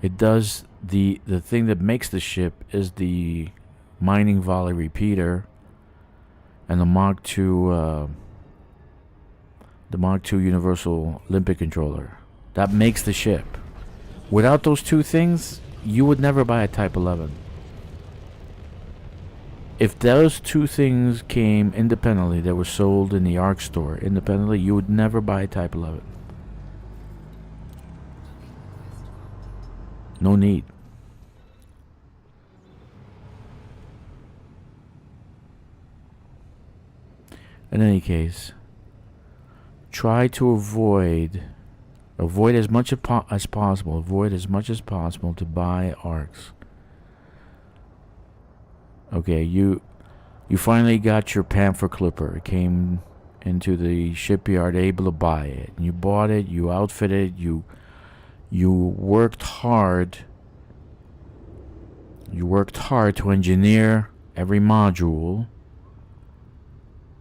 It does the thing that makes the ship is the mining volley repeater and the Mach 2 Universal Olympic controller. That makes the ship. Without those two things, you would never buy a Type 11. If those two things came independently, they were sold in the ARC store independently, you would never buy a Type 11. No need. In any case, try to avoid as much as possible. Avoid as much as possible to buy arcs. Okay, you finally got your panther clipper. It came into the shipyard, able to buy it. You bought it. You outfitted. You worked hard. You worked hard to engineer every module.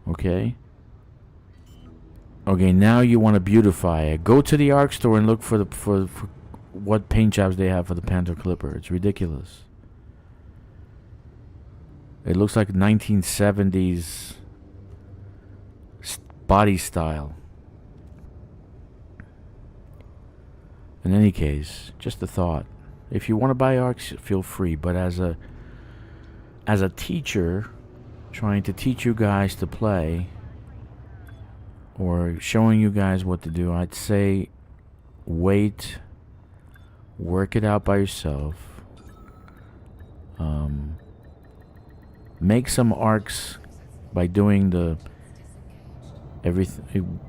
Okay. Okay, now you want to beautify it. Go to the ARC store and look for what paint jobs they have for the Panther Clipper. It's ridiculous. It looks like 1970s body style. In any case, just a thought. If you want to buy arcs, feel free. But as a teacher, trying to teach you guys to play, or showing you guys what to do, I'd say wait, work it out by yourself. Make some arcs by doing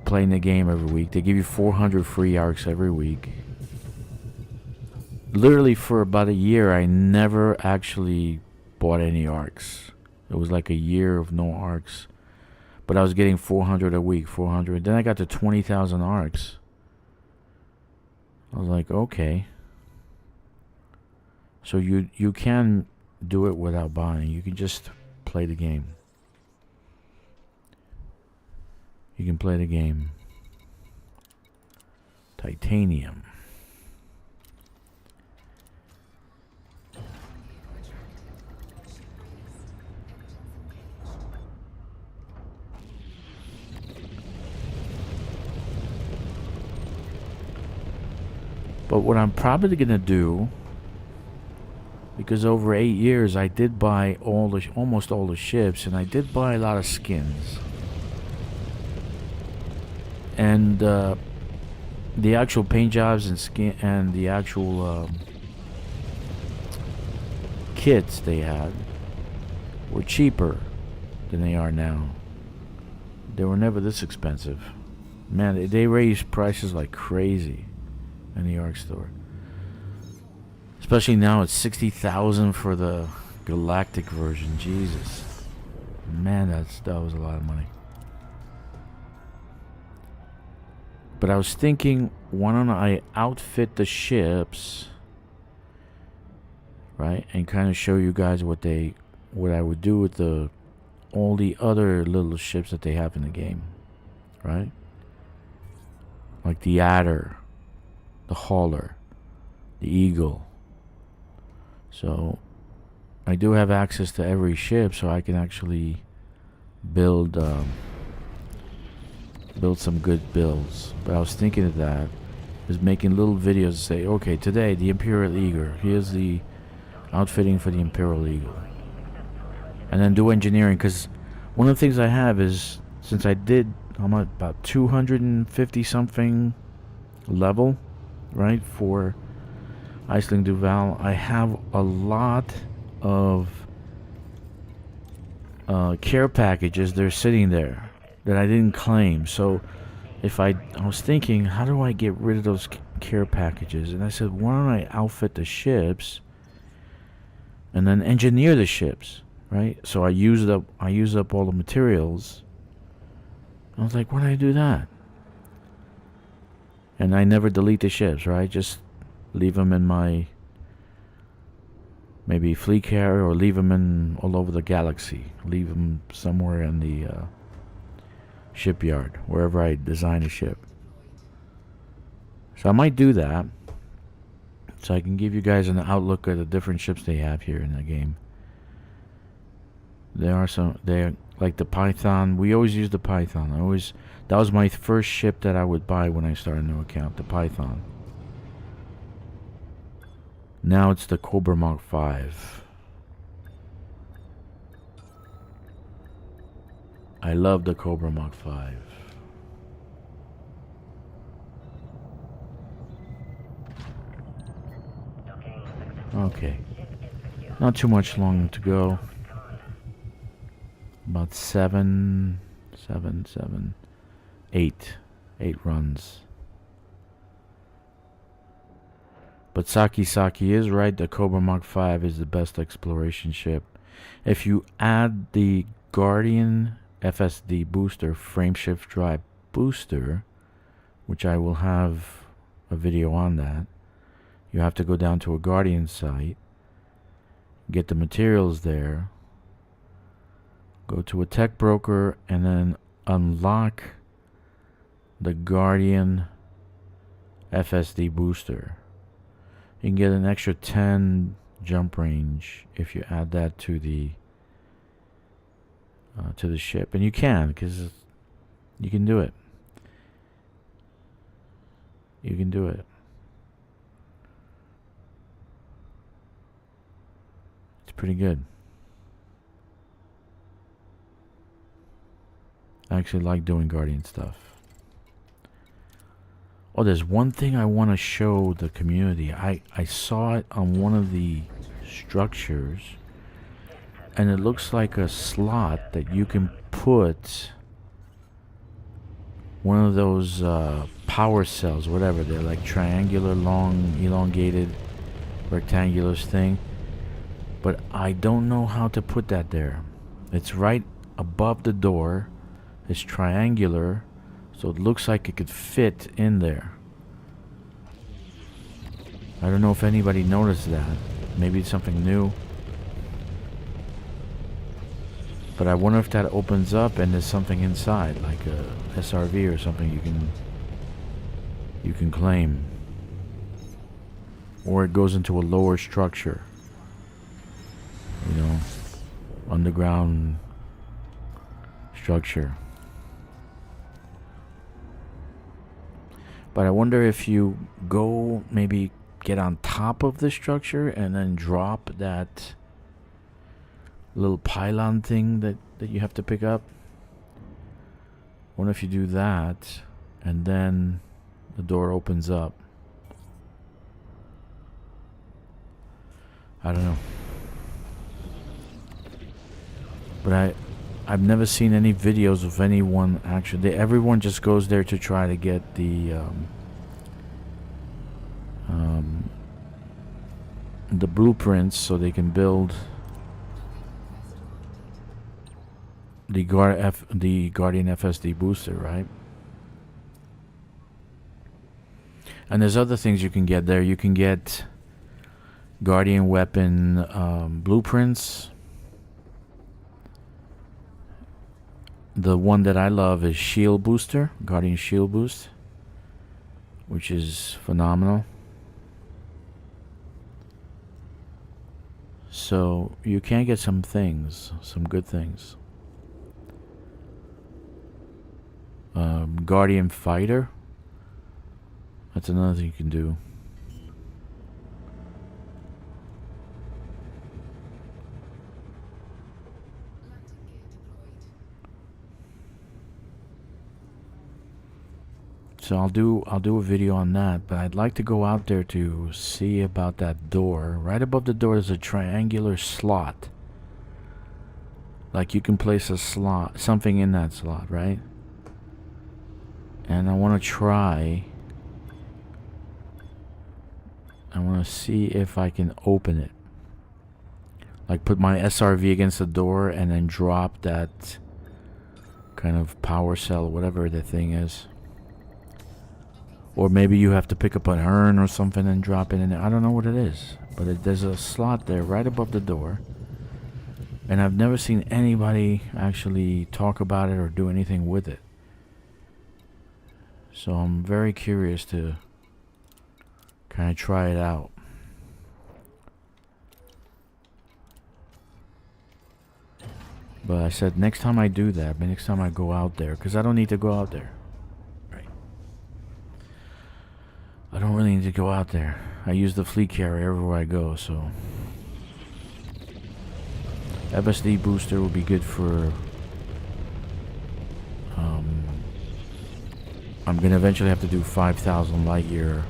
playing the game every week. They give you 400 free arcs every week. Literally for about a year, I never actually bought any arcs. It was like a year of no arcs. But I was getting 400 a week, 400. Then I got to 20,000 arcs. I was like, okay. So you can do it without buying. You can just play the game. You can play the game. Titanium. But what I'm probably going to do, because over 8 years I did buy almost all the ships, and I did buy a lot of skins. And the actual paint jobs and skin and the actual kits they had were cheaper than they are now. They were never this expensive. Man, they raised prices like crazy in the ARC store. Especially now, it's 60,000 for the galactic version. Jesus, man, that was a lot of money. But I was thinking, why don't I outfit the ships, right, and kind of show you guys what I would do with all the other little ships that they have in the game, right? Like the Adder, the Hauler, the Eagle. So I do have access to every ship, so I can actually build some good builds. But I was thinking of that, is making little videos to say, okay, today the Imperial Eagle, here's the outfitting for the Imperial Eagle, and then do engineering. Because one of the things I have is, since I'm at about 250 something level, right, for Iceland Duval. I have a lot of care packages. They're sitting there that I didn't claim. So if I was thinking, how do I get rid of those care packages? And I said, why don't I outfit the ships and then engineer the ships, right? So I used up all the materials. I was like, why did I do that? And I never delete the ships, right? Just leave them in my maybe fleet carrier, or leave them in all over the galaxy. Leave them somewhere in the shipyard, wherever I design a ship. So I might do that, so I can give you guys an outlook at the different ships they have here in the game. They're like the Python. We always use the Python. That was my first ship that I would buy when I started a new account, the Python. Now it's the Cobra Mark 5. I love the Cobra Mark 5. Okay. Not too much long to go. About 8 runs. But Saki is right. The Cobra Mark 5 is the best exploration ship. If you add the Guardian FSD booster, frameshift drive booster, which I will have a video on that, you have to go down to a Guardian site, get the materials there, go to a tech broker, and then unlock the Guardian FSD booster. You can get an extra 10 jump range if you add that to the ship, and you can, because you can do it. You can do it. It's pretty good. I actually like doing Guardian stuff. Oh, there's one thing I want to show the community. I saw it on one of the structures, and it looks like a slot that you can put one of those power cells, whatever. They're like triangular, long, elongated, rectangular thing. But I don't know how to put that there. It's right above the door. It's triangular, so it looks like it could fit in there. I don't know if anybody noticed that. Maybe it's something new. But I wonder if that opens up and there's something inside, like a SRV or something you can claim. Or it goes into a lower structure. You know, underground structure. But I wonder if you go maybe get on top of the structure and then drop that little pylon thing that you have to pick up. I wonder if you do that and then the door opens up. I don't know. But I've never seen any videos of anyone actually. Everyone just goes there to try to get the blueprints so they can build the Guardian FSD booster, right? And there's other things you can get there. You can get Guardian weapon blueprints. The one that I love is Shield Booster, Guardian Shield Boost, which is phenomenal. So you can get some things, some good things. Guardian Fighter, that's another thing you can do. So I'll do a video on that, but I'd like to go out there to see about that door. Right above the door is a triangular slot. Like you can place a slot, something in that slot, right? And I want to try. I want to see if I can open it. Like put my SRV against the door and then drop that kind of power cell, whatever the thing is. Or maybe you have to pick up an urn or something and drop it in there. I don't know what it is. But there's a slot there right above the door. And I've never seen anybody actually talk about it or do anything with it. So I'm very curious to kind of try it out. But I said next time I do that, next time I go out there, because I don't need to go out there. Right. I don't really need to go out there. I use the fleet carrier everywhere I go, so FSD booster will be good for I'm gonna eventually have to do 5,000 light year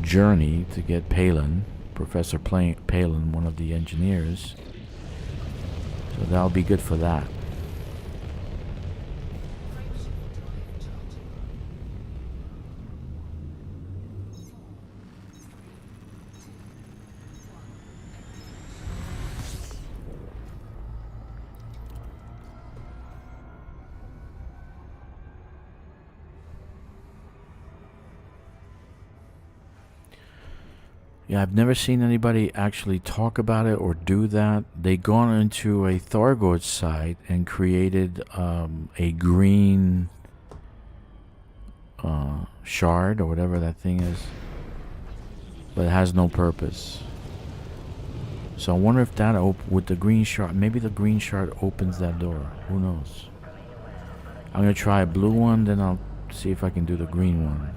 journey to get Palin, Professor Palin, one of the engineers. So that'll be good for that. Yeah, I've never seen anybody actually talk about it or do that. They gone into a Thargoid site and created a green shard or whatever that thing is, but it has no purpose. So I wonder if that with the green shard, maybe the green shard opens that door. Who knows? I'm gonna try a blue one, then I'll see if I can do the green one.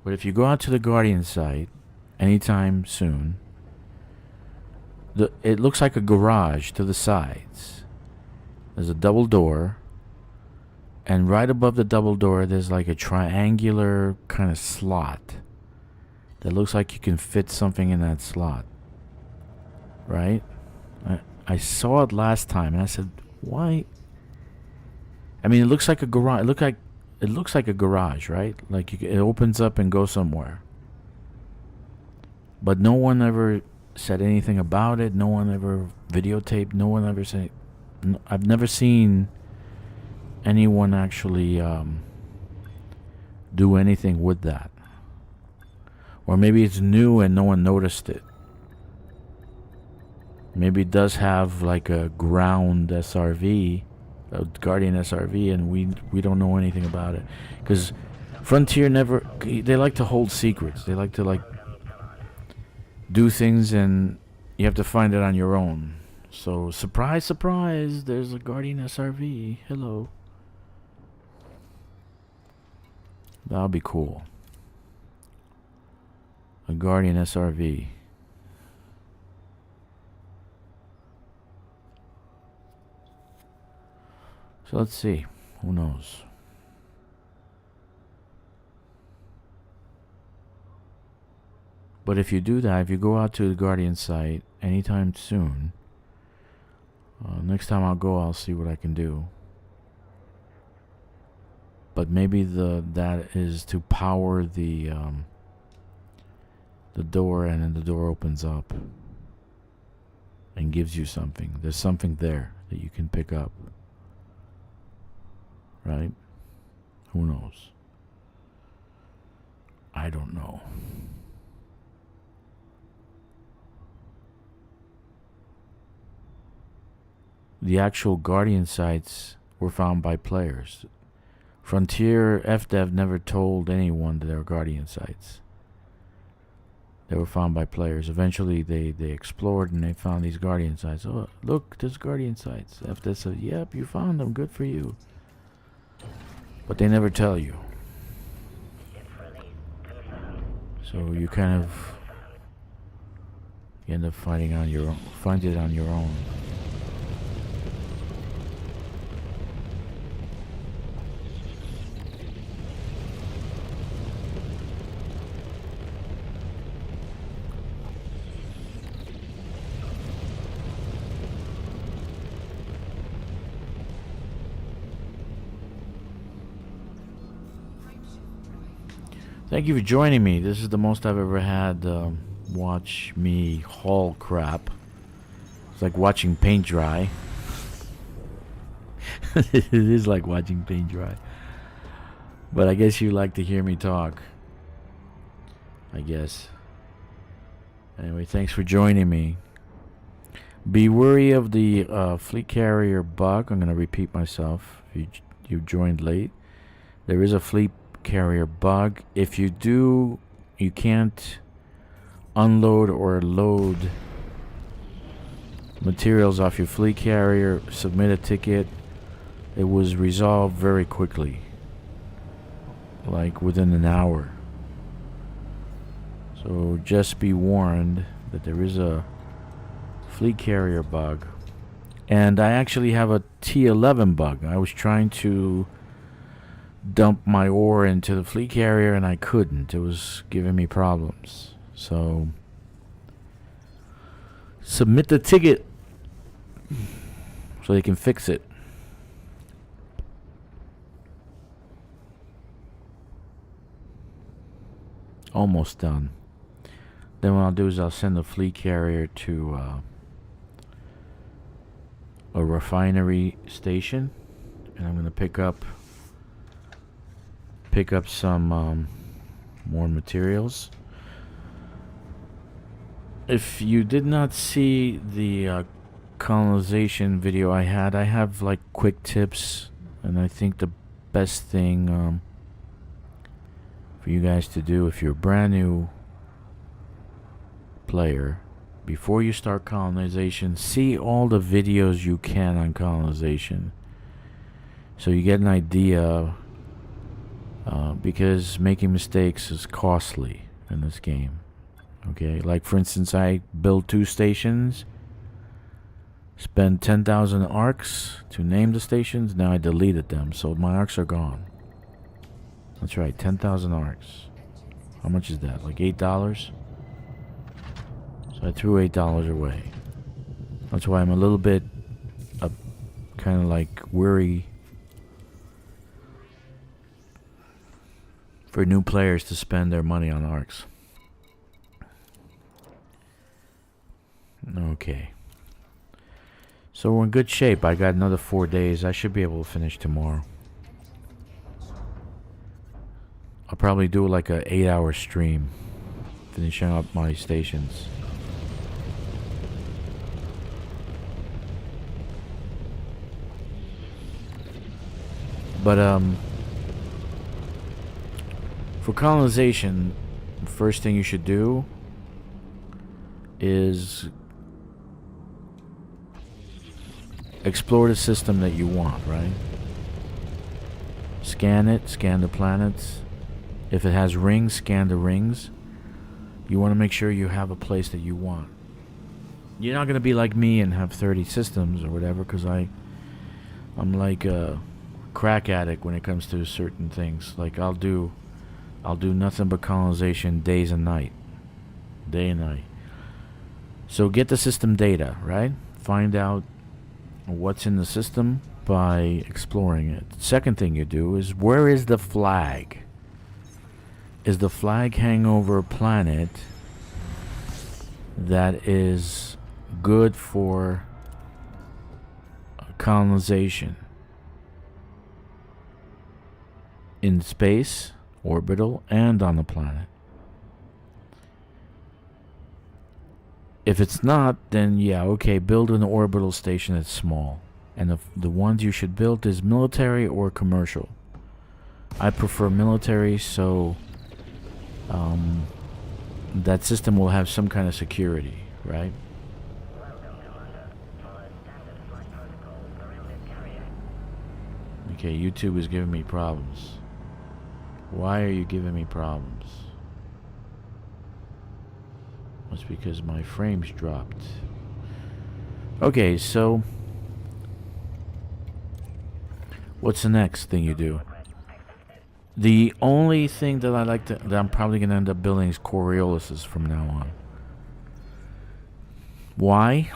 But if you go out to the Guardian site anytime soon, it looks like a garage to the sides. There's a double door, and right above the double door there's like a triangular kind of slot that looks like you can fit something in that slot. Right? I saw it last time and I said, why? I mean, it looks like a garage. It looks like a garage, right? Like it opens up and goes somewhere. But no one ever said anything about it. No one ever videotaped. No one ever said. I've never seen anyone actually do anything with that. Or maybe it's new and no one noticed it. Maybe it does have like a ground SRV, a Guardian SRV, and we don't know anything about it, because Frontier they like to hold secrets. They like to do things and you have to find it on your own. So surprise, surprise, there's a Guardian SRV. Hello. That'll be cool. A Guardian SRV. So let's see. Who knows? But if you do that, if you go out to the Guardian site anytime soon, next time I'll go, I'll see what I can do. But maybe that is to power the door, and then the door opens up and gives you something. There's something there that you can pick up. Right? Who knows? I don't know. The actual Guardian sites were found by players. Frontier FDev never told anyone that they were Guardian sites. They were found by players. Eventually they explored and they found these Guardian sites. Oh, look, there's Guardian sites. FDev said, yep, you found them, good for you. But they never tell you. So you kind of you end up finding on your own, find it on your own. Thank you for joining me. This is the most I've ever had watch me haul crap. It's like watching paint dry. It is like watching paint dry. But I guess you like to hear me talk. I guess. Anyway, thanks for joining me. Be wary of the fleet carrier bug. I'm going to repeat myself. If you joined late. There is a fleet carrier bug. If you do, you can't unload or load materials off your fleet carrier. Submit a ticket. It was resolved very quickly, like within an hour. So just be warned that there is a fleet carrier bug. And I actually have a T11 bug. I was trying to dump my ore into the fleet carrier and I couldn't. It was giving me problems. So submit the ticket so they can fix it. Almost done. Then what I'll do is I'll send the fleet carrier to a refinery station, and I'm gonna pick up some more materials. If you did not see the colonization video I have like quick tips, and I think the best thing for you guys to do if you're a brand new player, before you start colonization, see all the videos you can on colonization so you get an idea, because making mistakes is costly in this game. Okay, like for instance, I built 2 stations, spent 10,000 arcs to name the stations. Now I deleted them, so my arcs are gone. That's right, 10,000 arcs. How much is that? Like $8? So I threw $8 away. That's why I'm a little bit kind of like worried for new players to spend their money on arcs. Okay. So we're in good shape. I got another 4 days. I should be able to finish tomorrow. I'll probably do like a 8-hour stream, finishing up my stations. But for colonization, the first thing you should do is explore the system that you want, right? Scan it, scan the planets. If it has rings, scan the rings. You want to make sure you have a place that you want. You're not going to be like me and have 30 systems or whatever, because I'm like a crack addict when it comes to certain things. Like I'll do nothing but colonization days and night. Day and night. So get the system data, right? Find out what's in the system by exploring it. Second thing you do is, where is the flag? Is the flag hang over a planet that is good for colonization? In space, orbital, and on the planet. If it's not, then yeah, okay, build an orbital station that's small. And the ones you should build is military or commercial. I prefer military, so that system will have some kind of security, right? Okay, YouTube is giving me problems. Why are you giving me problems? That's because my frames dropped. Okay, so what's the next thing you do? The only thing that that I'm probably gonna end up building is Coriolis from now on. Why?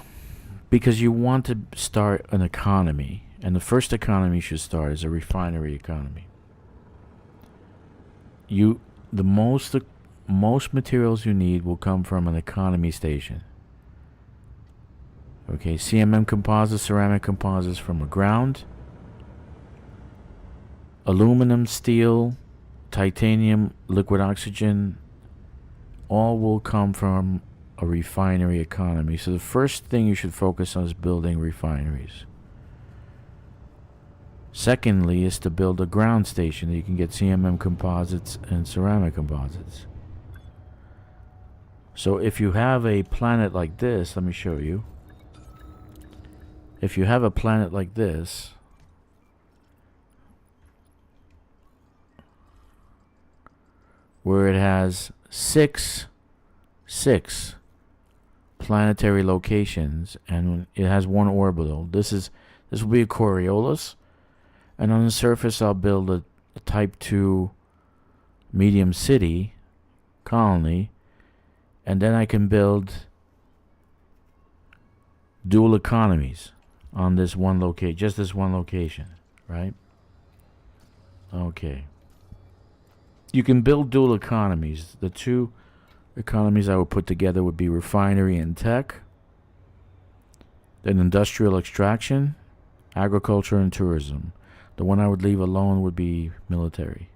Because you want to start an economy, and the first economy you should start is a refinery economy. The most materials you need will come from an economy station. Okay, CMM composites, ceramic composites from the ground, aluminum, steel, titanium, liquid oxygen, all will come from a refinery economy. So the first thing you should focus on is building refineries. Secondly is to build a ground station that you can get CMM composites and ceramic composites. So if you have a planet like this, let me show you. If you have a planet like this, where it has six planetary locations and it has one orbital, this will be a Coriolis, and on the surface I'll build a type 2 medium city colony, and then I can build dual economies on this one location, just this one location, right? Okay. You can build dual economies. The two economies I would put together would be refinery and tech, then industrial extraction, agriculture, and tourism. The one I would leave alone would be military.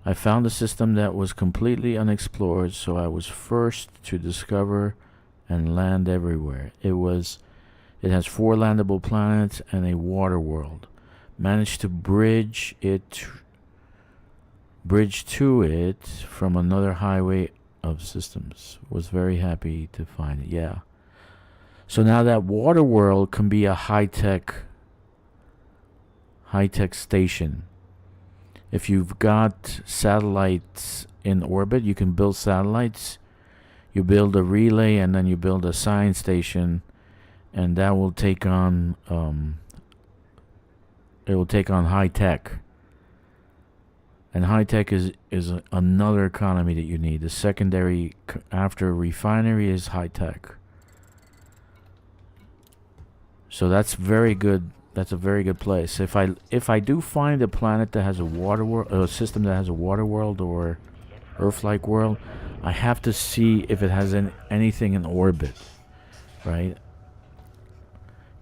I found a system that was completely unexplored, so I was first to discover and land everywhere. It has 4 landable planets and a water world. Managed to bridge to it from another highway of systems. Was very happy to find it. Yeah. So now that water world can be a high-tech station. If you've got satellites in orbit, you can build satellites. You build a relay, and then you build a science station, and that will take on high tech. And high tech is another economy that you need. The secondary after refinery is high tech. So that's very good. That's a very good place. If I do find a planet that has a water world, a system that has a water world or Earth-like world, I have to see if it has anything in orbit, right?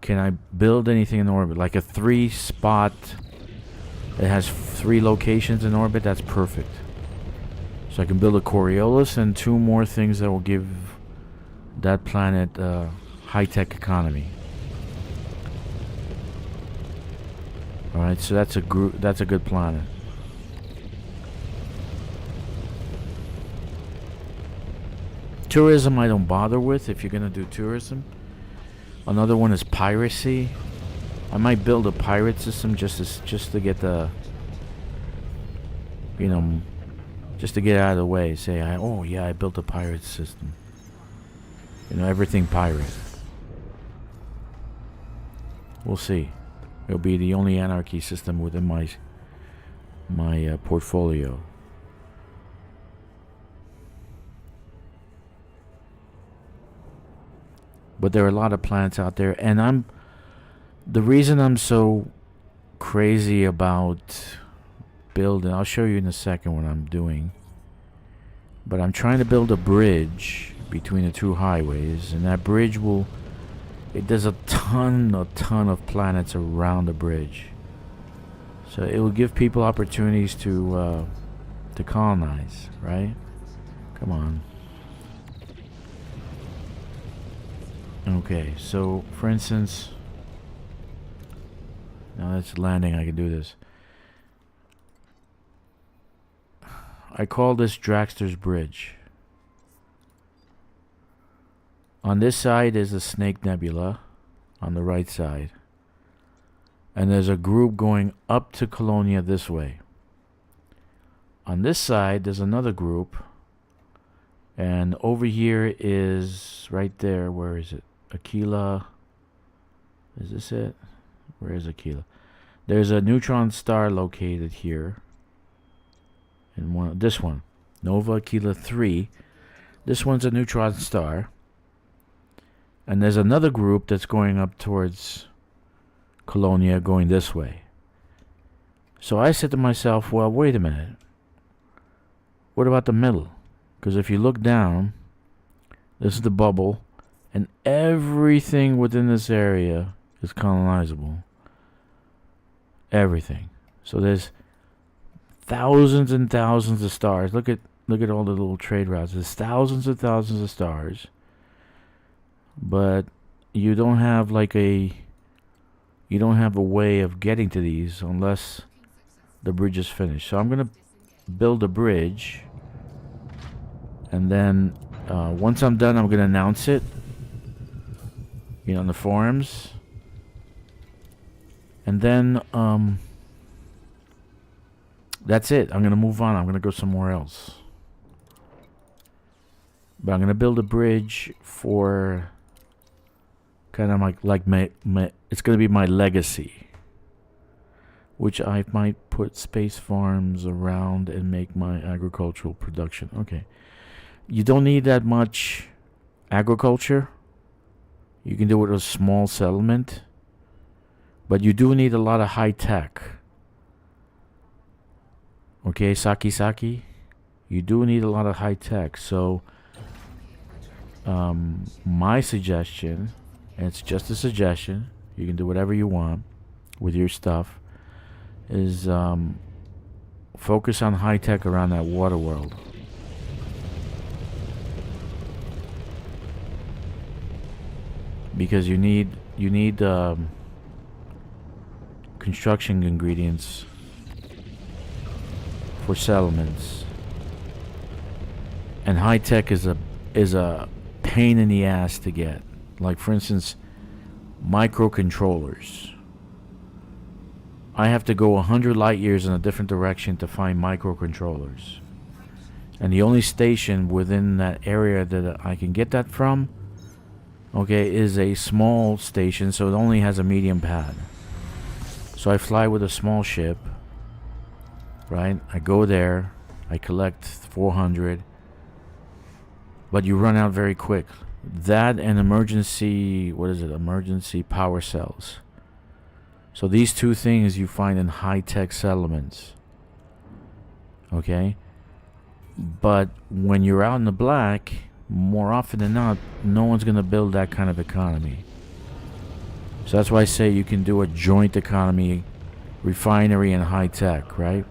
Can I build anything in orbit, like a 3-spot? It has 3 locations in orbit. That's perfect. So I can build a Coriolis and 2 more things that will give that planet high-tech economy. All right, so that's a good planet. Tourism I don't bother with if you're gonna do tourism. Another one is piracy. I might build a pirate system just to get the, just to get out of the way. Say, I built a pirate system. Everything pirate. We'll see. It'll be the only anarchy system within my portfolio. But there are a lot of planets out there, and the reason I'm so crazy about building, I'll show you in a second what I'm doing, but I'm trying to build a bridge between the 2 highways, and that bridge there's a ton of planets around the bridge, so it will give people opportunities to colonize, right? Come on. Okay, so for instance, now that's landing, I can do this. I call this Dragster's Bridge. On this side is the Snake Nebula, on the right side. And there's a group going up to Colonia this way. On this side, there's another group. And over here is right there. Where is it? Aquila. Is this it? Where is Aquila? There's a neutron star located here. And this one. Nova Aquila 3. This one's a neutron star. And there's another group that's going up towards Colonia, going this way. So I said to myself, well, wait a minute. What about the middle? Because if you look down, this is the bubble, and everything within this area is colonizable. Everything. So there's thousands and thousands of stars. Look at all the little trade routes. There's thousands and thousands of stars. But you don't have a way of getting to these unless the bridge is finished. So I'm gonna build a bridge, and then once I'm done, I'm gonna announce it, on the forums, and then that's it. I'm gonna move on. I'm gonna go somewhere else, but I'm gonna build a bridge for kind of like my it's gonna be my legacy, which I might put space farms around and make my agricultural production. Okay. You don't need that much agriculture. You can do it with a small settlement. But you do need a lot of high tech. Okay, Saki. You do need a lot of high tech. So, my suggestion, and it's just a suggestion, you can do whatever you want with your stuff, is focus on high tech around that water world. Because you need construction ingredients for settlements, and high tech is a pain in the ass to get. Like, for instance, microcontrollers. I have to go 100 light years in a different direction to find microcontrollers. And the only station within that area that I can get that from, okay, is a small station, so it only has a medium pad. So I fly with a small ship, right? I go there, I collect 400, but you run out very quick. That and emergency power cells. So these two things you find in high-tech settlements. Okay? But when you're out in the black, more often than not, no one's going to build that kind of economy. So that's why I say you can do a joint economy, refinery and high-tech, right?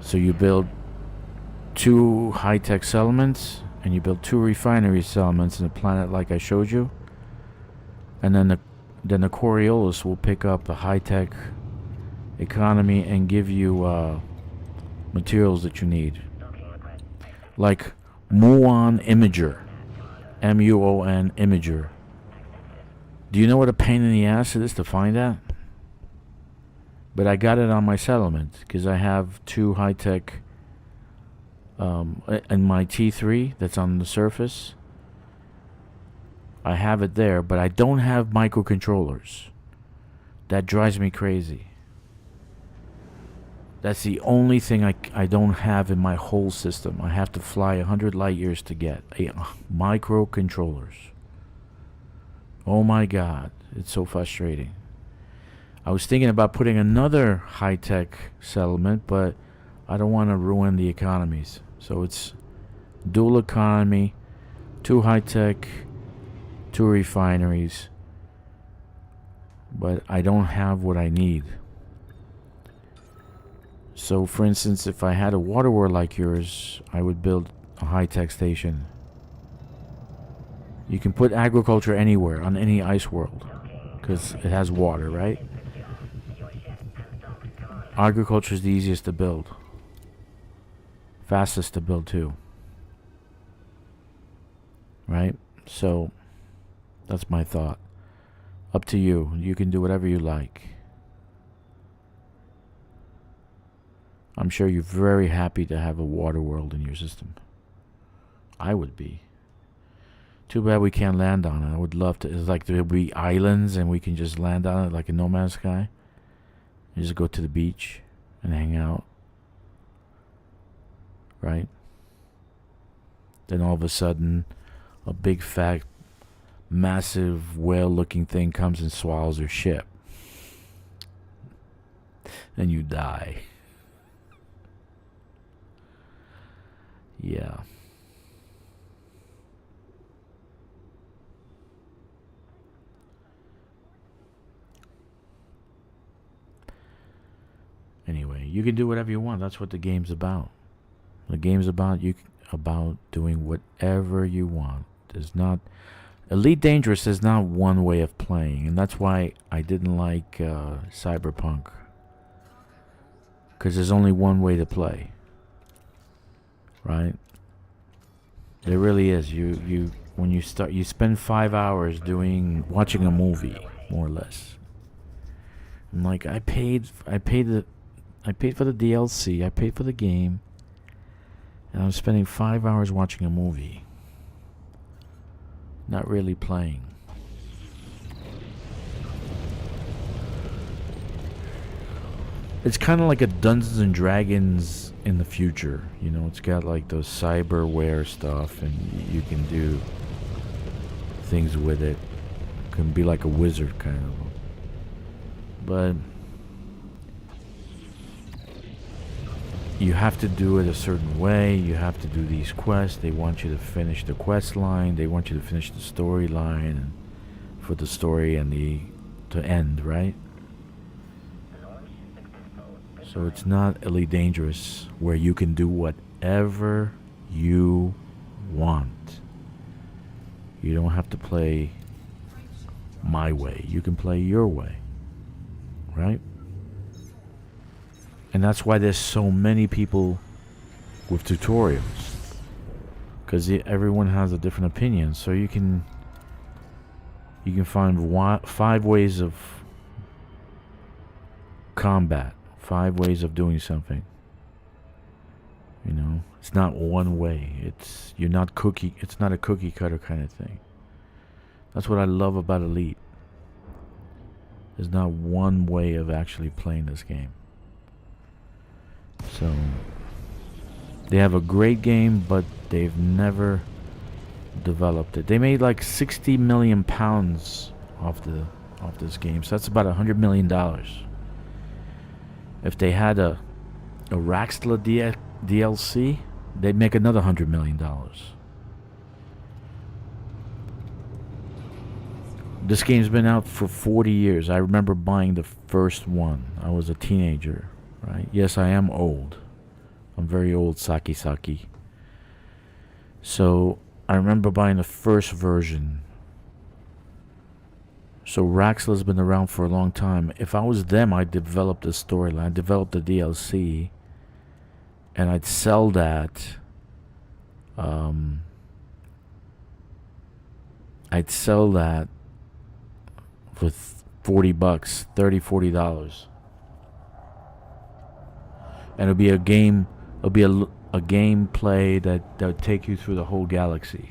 So you build 2 high-tech settlements, and you build 2 refinery settlements in a planet like I showed you. And then the Coriolis will pick up the high-tech economy and give you materials that you need. Like Muon Imager. M-U-O-N Imager. Do you know what a pain in the ass it is to find that? But I got it on my settlement because I have 2 high-tech in my T3 that's on the surface. I have it there, but I don't have microcontrollers. That drives me crazy. That's the only thing I don't have in my whole system. I have to fly 100 light years to get microcontrollers. Oh my God, it's so frustrating. I was thinking about putting another high-tech settlement, but I don't want to ruin the economies. So it's dual economy, 2 high-tech, 2 refineries, but I don't have what I need. So, for instance, if I had a water world like yours, I would build a high-tech station. You can put agriculture anywhere, on any ice world, because it has water, right? Agriculture is the easiest to build. Fastest to build, too. Right? So, that's my thought. Up to you. You can do whatever you like. I'm sure you're very happy to have a water world in your system. I would be. Too bad we can't land on it. I would love to. It's like there'll be islands and we can just land on it like a No Man's Sky. And just go to the beach and hang out. Right? Then all of a sudden, a big fat, massive whale-looking thing comes and swallows your ship. And you die. Yeah. Anyway, you can do whatever you want. That's what the game's about. The game's about doing whatever you want. There's not Elite Dangerous is not one way of playing, and that's why I didn't like Cyberpunk. Because there's only one way to play. Right? There really is. When you start, you spend 5 hours watching a movie, more or less. I'm like, I paid for the DLC, I paid for the game, and I'm spending 5 hours watching a movie. Not really playing. It's kind of like a Dungeons and Dragons in the future. You know, it's got like those cyberware stuff, and you can do things with it. It can be like a wizard kind of. But you have to do it a certain way. You have to do these quests. They want you to finish the quest line. They want you to finish the storyline for the story and to end, right? So it's not Elite Dangerous where you can do whatever you want. You don't have to play my way. You can play your way, right? And that's why there's so many people with tutorials, because everyone has a different opinion. So you can find 5 ways of combat, 5 ways of doing something. You know, it's not one way. It's not a cookie cutter kind of thing. That's what I love about Elite. There's not one way of actually playing this game. So they have a great game, but they've never developed it. They made like 60 million pounds off this game, so that's about $100 million. If they had a Raxtla DLC, they'd make another $100 million. This game's been out for 40 years. I remember buying the first one. I was a teenager. Right? Yes, I am old. I'm very old, Saki. So I remember buying the first version. So Raxla's been around for a long time. If I was them, I'd develop the storyline. I'd develop the DLC. And I'd sell that. I'd sell that for $40, $30-$40. And it'll be a game. It'll be a gameplay that would take you through the whole galaxy.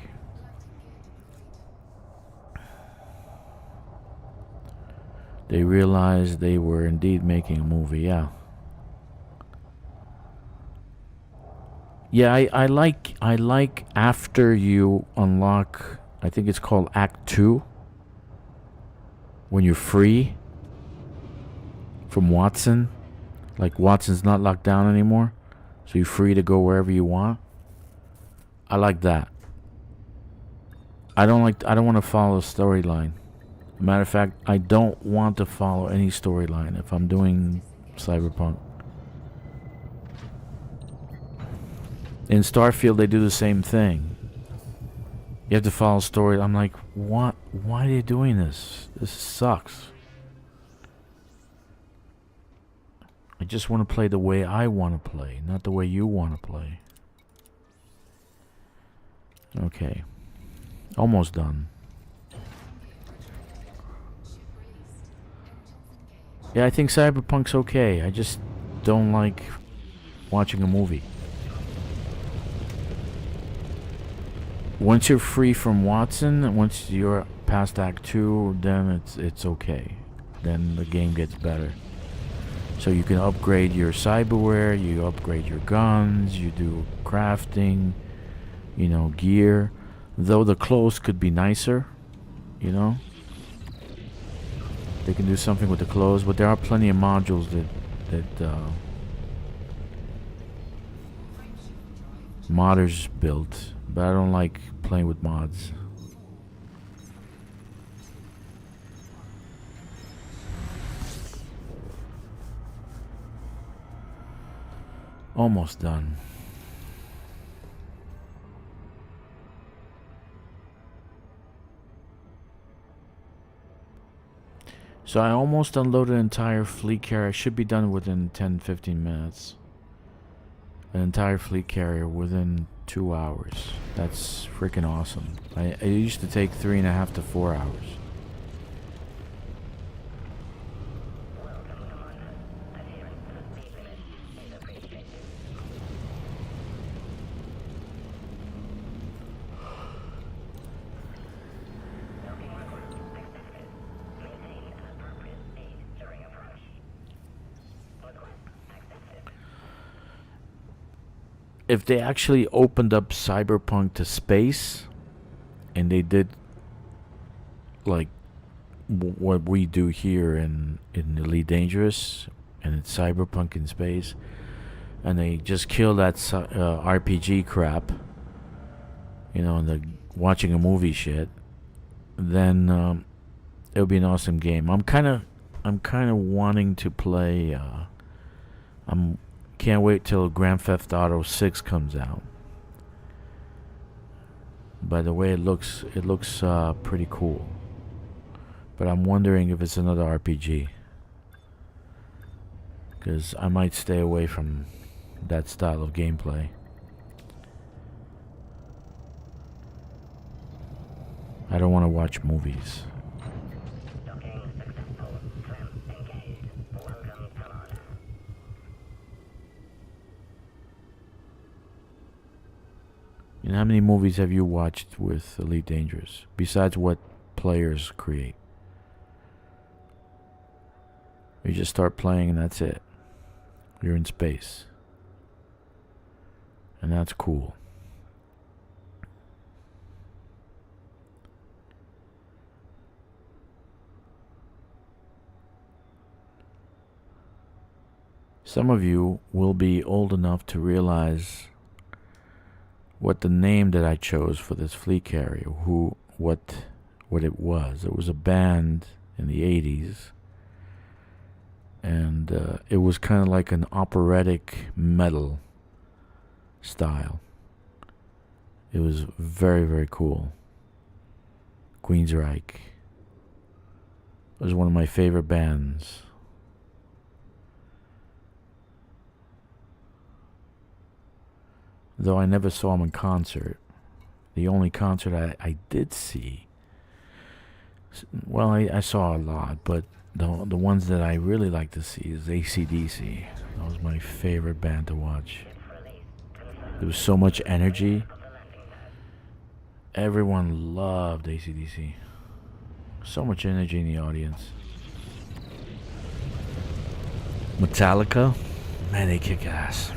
They realized they were indeed making a movie. Yeah. Yeah, I like after you unlock. I think it's called Act 2. When you're free from Watson. Like Watson's not locked down anymore, so you're free to go wherever you want. I like that. I don't want to follow a storyline. Matter of fact, I don't want to follow any storyline if I'm doing Cyberpunk. In Starfield, they do the same thing. You have to follow story. I'm like, what? Why are they doing this? This sucks. I just want to play the way I want to play, not the way you want to play. Okay. Almost done. Yeah, I think Cyberpunk's okay. I just don't like watching a movie. Once you're free from Watson, once you're past Act 2, then it's okay. Then the game gets better. So you can upgrade your cyberware, you upgrade your guns, you do crafting, gear. Though the clothes could be nicer, They can do something with the clothes, but there are plenty of modules that modders built. But I don't like playing with mods. Almost done. So I almost unloaded an entire fleet carrier. I should be done within 10-15 minutes. An entire fleet carrier within 2 hours. That's freaking awesome. I used to take 3.5 to 4 hours. If they actually opened up Cyberpunk to space, and they did like what we do here in Elite Dangerous, and it's Cyberpunk in space, and they just kill that RPG crap, and the watching a movie shit, then it would be an awesome game. I'm kind of wanting to play. Can't wait till Grand Theft Auto 6 comes out. By the way, it looks pretty cool. But I'm wondering if it's another RPG. Because I might stay away from that style of gameplay. I don't want to watch movies. And how many movies have you watched with Elite Dangerous, besides what players create? You just start playing and that's it. You're in space. And that's cool. Some of you will be old enough to realize what the name that I chose for this fleet carrier, what it was. It was a band in the 80s, and it was kind of like an operatic metal style. It was very, very cool. Queensryche. It was one of my favorite bands. Though I never saw him in concert. The only concert I did see, well, I saw a lot, but the ones that I really like to see is AC/DC. That was my favorite band to watch. There was so much energy. Everyone loved AC/DC. So much energy in the audience. Metallica, man, they kick ass.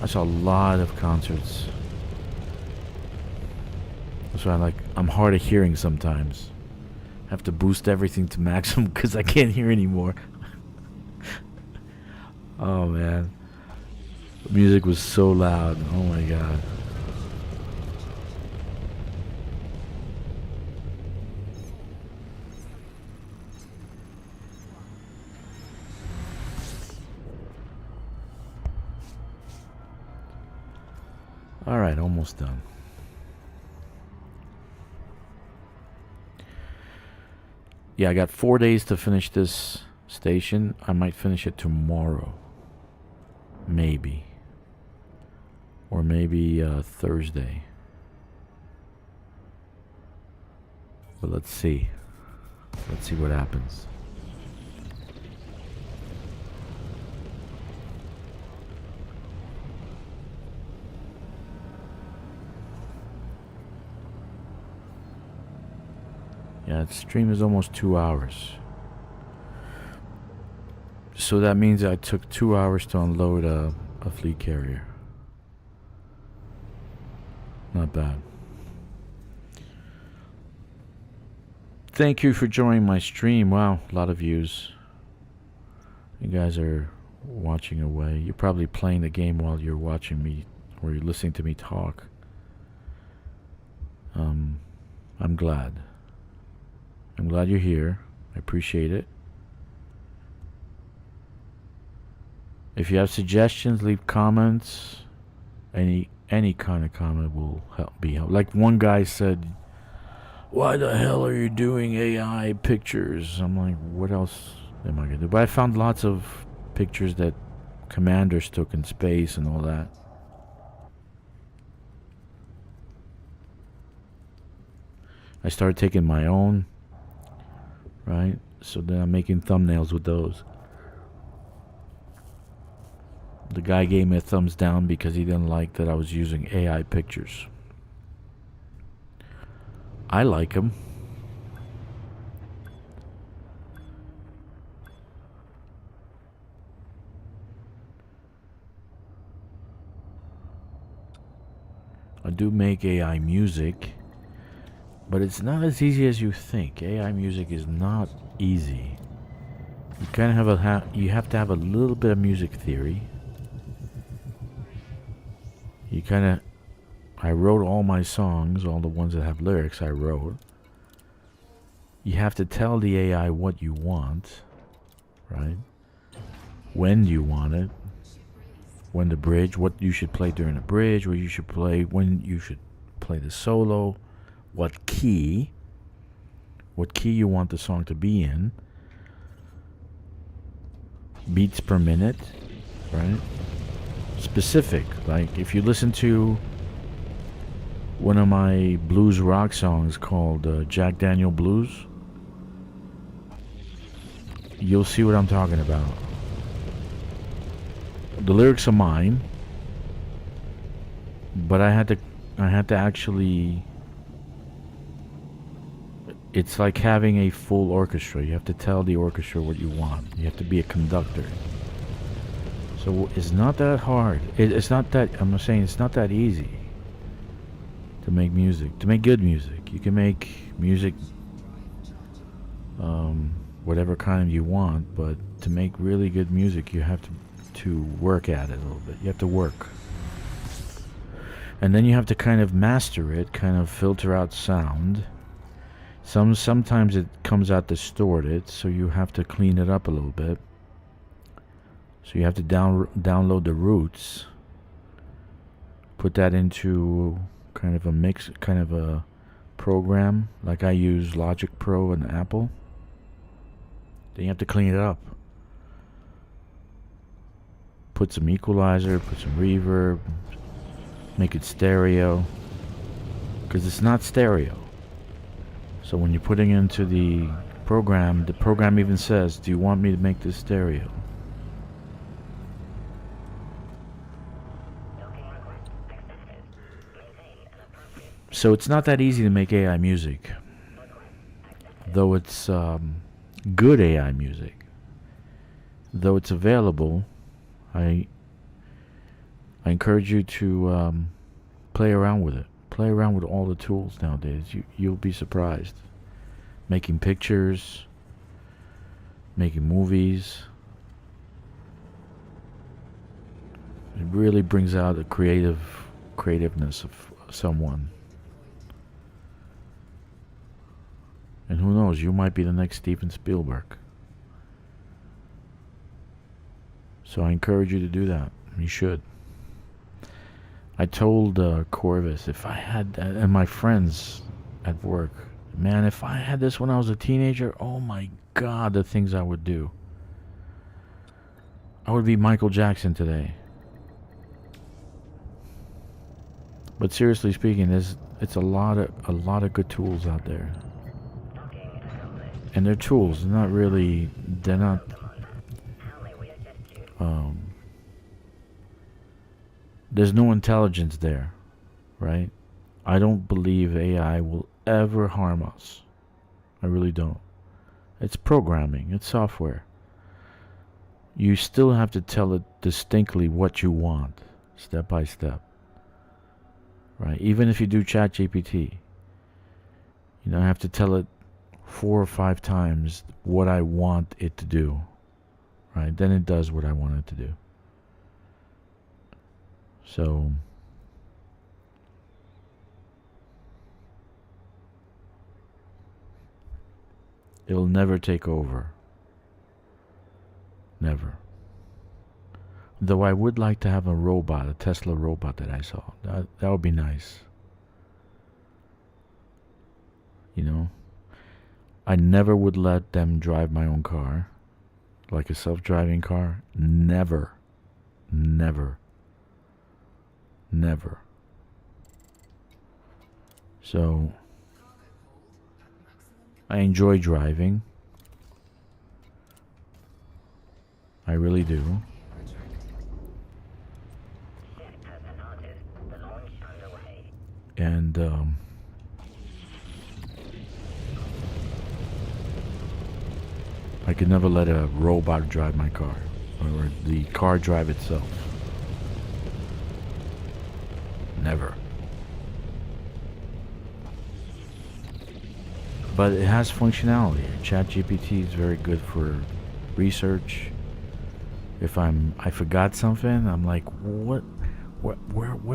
I saw a lot of concerts. That's why I'm hard of hearing sometimes. I have to boost everything to maximum because I can't hear anymore. Oh man. The music was so loud. Oh my god. Alright, almost done. Yeah, I got 4 days to finish this station. I might finish it tomorrow. Maybe. Or maybe Thursday. But let's see. Let's see what happens. Yeah, the stream is almost 2 hours. So that means I took 2 hours to unload a fleet carrier. Not bad. Thank you for joining my stream. Wow, a lot of views. You guys are watching away. You're probably playing the game while you're watching me, or you're listening to me talk. I'm glad. I'm glad you're here. I appreciate it. If you have suggestions, leave comments. Any kind of comment will be helpful. Like one guy said, "Why the hell are you doing AI pictures?" I'm like, what else am I gonna do? But I found lots of pictures that commanders took in space and all that. I started taking my own, right? So then I'm making thumbnails with those. The guy gave me a thumbs down because he didn't like that I was using AI pictures. I like them. I do make AI music, but it's not as easy as you think. AI music is not easy. You kind of you have to have a little bit of music theory. You kind of, I wrote all my songs, all the ones that have lyrics I wrote. You have to tell the AI what you want, right? When you want it. When the bridge, what you should play during the bridge, what you should play, when you should play the solo, what key you want the song to be in, beats per minute, right? Specific. Like if you listen to one of my blues rock songs called Jack Daniel Blues, you'll see what I'm talking about. The lyrics are mine, but I had to actually, it's like having a full orchestra. You have to tell the orchestra what you want. You have to be a conductor. So it's not that hard. It's not that, I'm not saying it's not that easy to make music, to make good music. You can make music whatever kind you want, but to make really good music you have to work at it a little bit. You have to work. And then you have to kind of master it, kind of filter out sound. Sometimes it comes out distorted, so you have to clean it up a little bit. So you have to download the roots, put that into kind of a mix, kind of a program, like I use Logic Pro and Apple. Then you have to clean it up. Put some equalizer, put some reverb, make it stereo, because it's not stereo. So when you're putting it into the program even says, do you want me to make this stereo? So it's not that easy to make AI music, though it's good AI music. Though it's available, I encourage you to play around with it. Play around with all the tools nowadays. You'll be surprised. Making pictures, making movies. It really brings out the creativeness of someone. And who knows, you might be the next Steven Spielberg. So I encourage you to do that. You should. I told Corvus, if I had that, and my friends at work, man, if I had this when I was a teenager, oh my God, the things I would do. I would be Michael Jackson today. But seriously speaking, it's a lot of good tools out there. And they're tools, they're not there's no intelligence there, right? I don't believe AI will ever harm us. I really don't. It's programming. It's software. You still have to tell it distinctly what you want, step by step. Right? Even if you do ChatGPT, I have to tell it 4 or 5 times what I want it to do. Right? Then it does what I want it to do. So it'll never take over. Never. Though I would like to have a robot, a Tesla robot that I saw. That would be nice. I never would let them drive my own car. Like a self-driving car. Never. Never. Never. So I enjoy driving. I really do. And I could never let a robot drive my car, or the car drive itself. Never. But it has functionality. ChatGPT is very good for research. If I forgot something, I'm like, what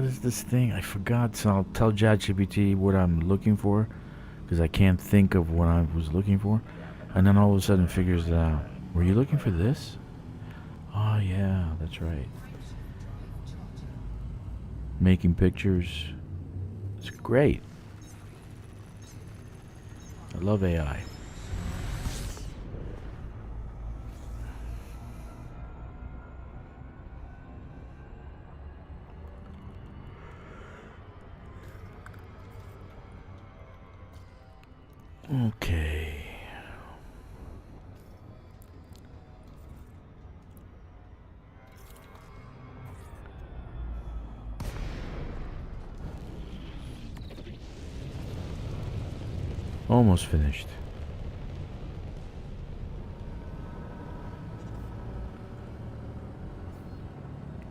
is this thing? I forgot. So I'll tell ChatGPT what I'm looking for, because I can't think of what I was looking for, and then all of a sudden it figures it out. Were you looking for this? Oh yeah, that's right. Making pictures. It's great. I love AI. Okay. Almost finished.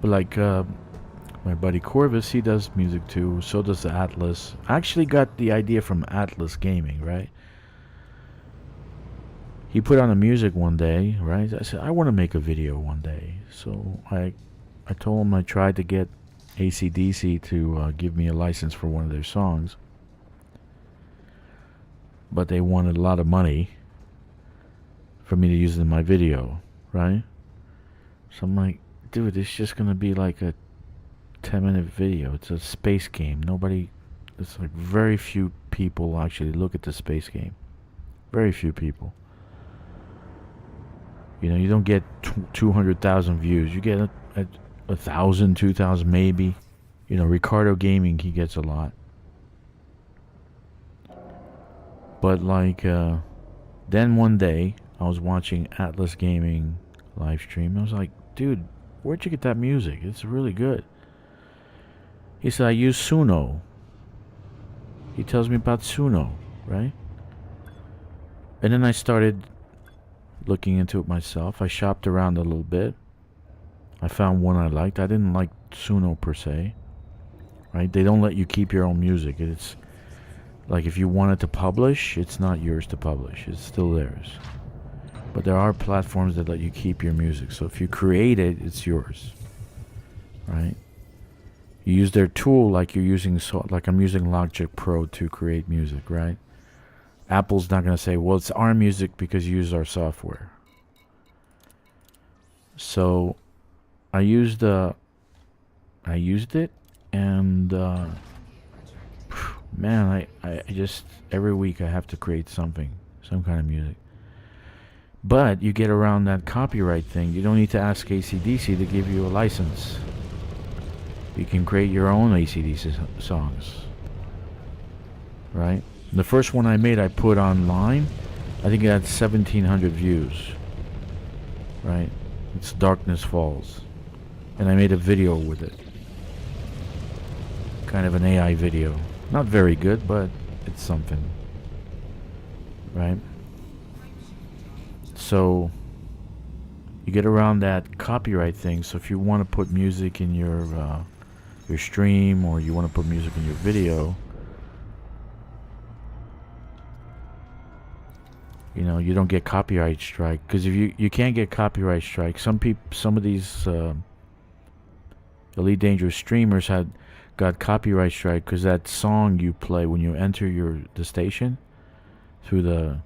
But like my buddy Corvus, he does music too. So does the Atlas. I actually got the idea from Atlas Gaming, right? He put on the music one day, right? I said, I want to make a video one day. So I told him I tried to get AC/DC to give me a license for one of their songs. But they wanted a lot of money for me to use it in my video, right? So I'm like, dude, it's just going to be like a 10-minute video. It's a space game. It's like very few people actually look at the space game. Very few people. You don't get 200,000 views. You get 1,000, 2,000 maybe. Ricardo Gaming, he gets a lot. But like, then one day, I was watching Atlas Gaming live stream. I was like, dude, where'd you get that music? It's really good. He said, I use Suno. He tells me about Suno, right? And then I started looking into it myself. I shopped around a little bit. I found one I liked. I didn't like Suno per se, right? They don't let you keep your own music. It's like if you wanted to publish, it's not yours to publish. It's still theirs. But there are platforms that let you keep your music. So if you create it, it's yours, right? You use their tool like you're using, like I'm using Logic Pro to create music, right? Apple's not going to say, well, it's our music because you use our software. So I used it, and man, I just, every week I have to create some kind of music. But you get around that copyright thing. You don't need to ask AC/DC to give you a license. You can create your own AC/DC songs, right? The first one I made, I put online. I think it had 1,700 views, right? It's Darkness Falls. And I made a video with it. Kind of an AI video. Not very good, but it's something. right? So you get around that copyright thing. So if you want to put music in your stream, or you want to put music in your video, you know, you don't get copyright strike. Because if you can't get copyright strike, some of these Elite Dangerous streamers had got copyright strike because that song you play when you enter the station through the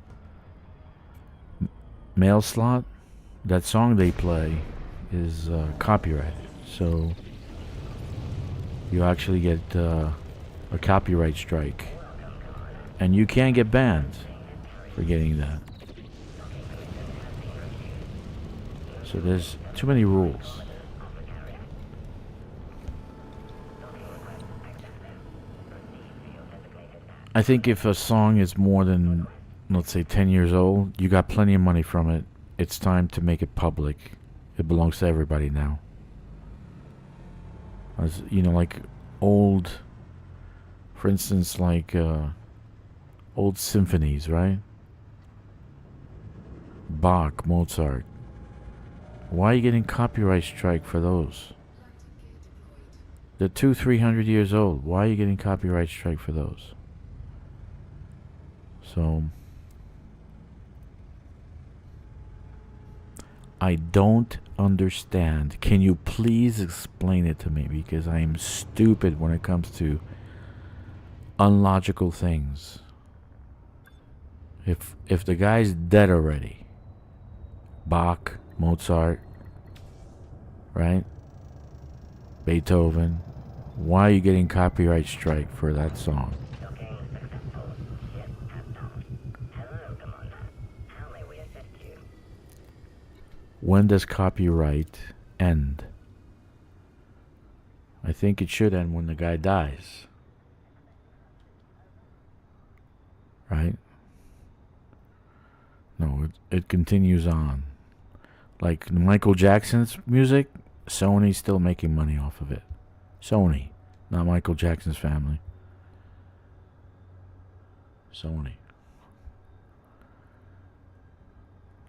mail slot, that song they play is copyrighted. So you actually get a copyright strike, and you can't get banned for getting that. So there's too many rules. I think if a song is more than, let's say, 10 years old, you got plenty of money from it. It's time to make it public. It belongs to everybody now. As you know, like old, for instance, like old symphonies, right? Bach, Mozart. Why are you getting copyright strike for those? They're 200-300 years old. Why are you getting copyright strike for those? So I don't understand. Can you please explain it to me? Because I am stupid when it comes to unlogical things. If the guy's dead already, Bach, Mozart, right? Beethoven, why are you getting copyright strike for that song? When does copyright end? I think it should end when the guy dies. Right? No, it continues on. Like Michael Jackson's music, Sony's still making money off of it. Sony, not Michael Jackson's family. Sony.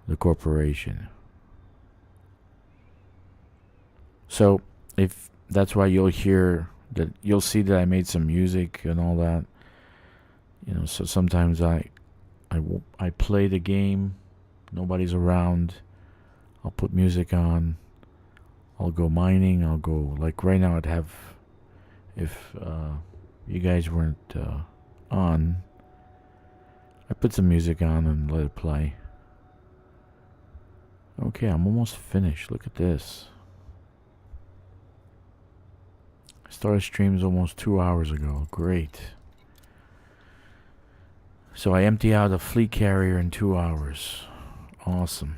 The corporation. So if that's why you'll see that I made some music and all that. You know, so sometimes I play the game, nobody's around, I'll put music on, I'll go mining, I'll go, like right now I'd have, if you guys weren't on, I put some music on and let it play. Okay, I'm almost finished. Look at this. I started streams almost 2 hours ago. Great. So I empty out a fleet carrier in 2 hours. Awesome.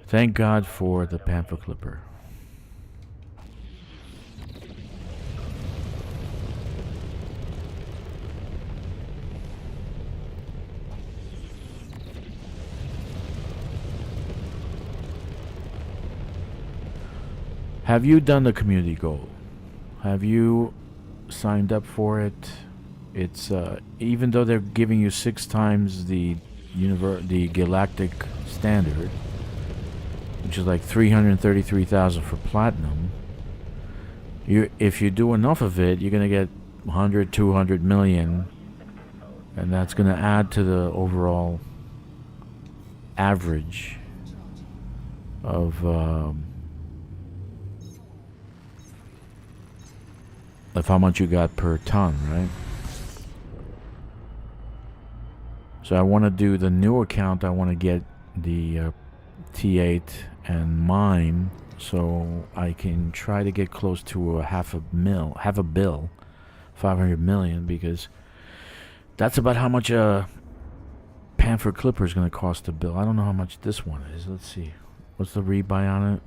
Thank God for the Panther Clipper. Have you done the community goal? Have you signed up for it? It's even though they're giving you 6 times the galactic standard, which is like 333,000 for platinum. If you do enough of it, you're gonna get 100, 200 million, and that's gonna add to the overall average of how much you got per ton, right? So I want to do the new account. I want to get the T8 and mine, so I can try to get close to a half a bill, 500 million, because that's about how much a Panther Clipper is going to cost to build. I don't know how much this one is. Let's see. What's the rebuy on it?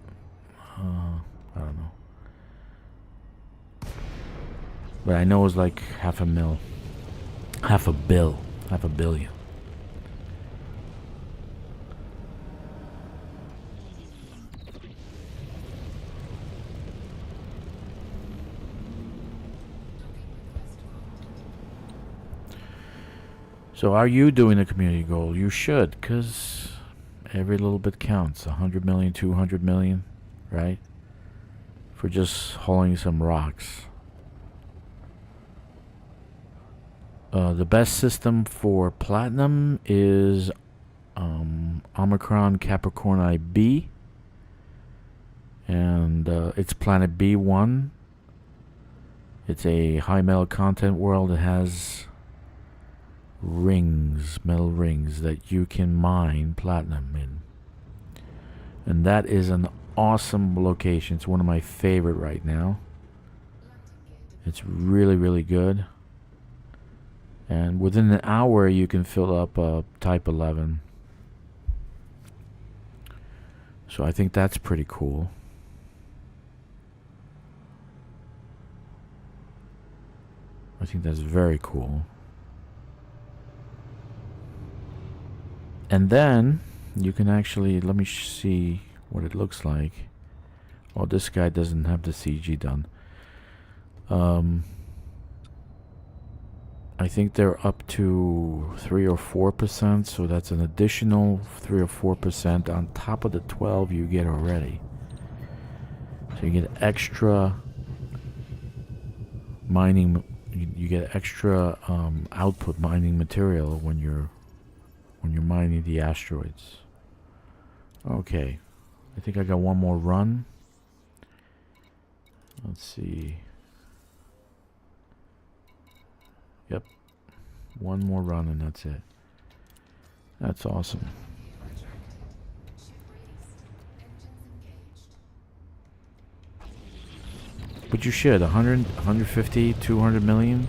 I don't know. But I know it's like half a billion. So are you doing a community goal? You should, because every little bit counts. 100 million, 200 million, right? For just hauling some rocks. The best system for platinum is Omicron Capricorni B. And it's planet B1. It's a high metal content world that has rings, metal rings that you can mine platinum in. And that is an awesome location. It's one of my favorite right now. It's really, really good. And within an hour, you can fill up a Type 11. So I think that's pretty cool. I think that's very cool. And then you can actually, let me see what it looks like. Oh, this guy doesn't have the CG done. I think they're up to 3 or 4%, so that's an additional 3 or 4% on top of the 12 you get already. So you get extra mining. You get extra output mining material when you're mining the asteroids. Okay, I think I got one more run. Let's see. Yep, one more run and that's it. That's awesome. But you should. 100, 150, 200 million.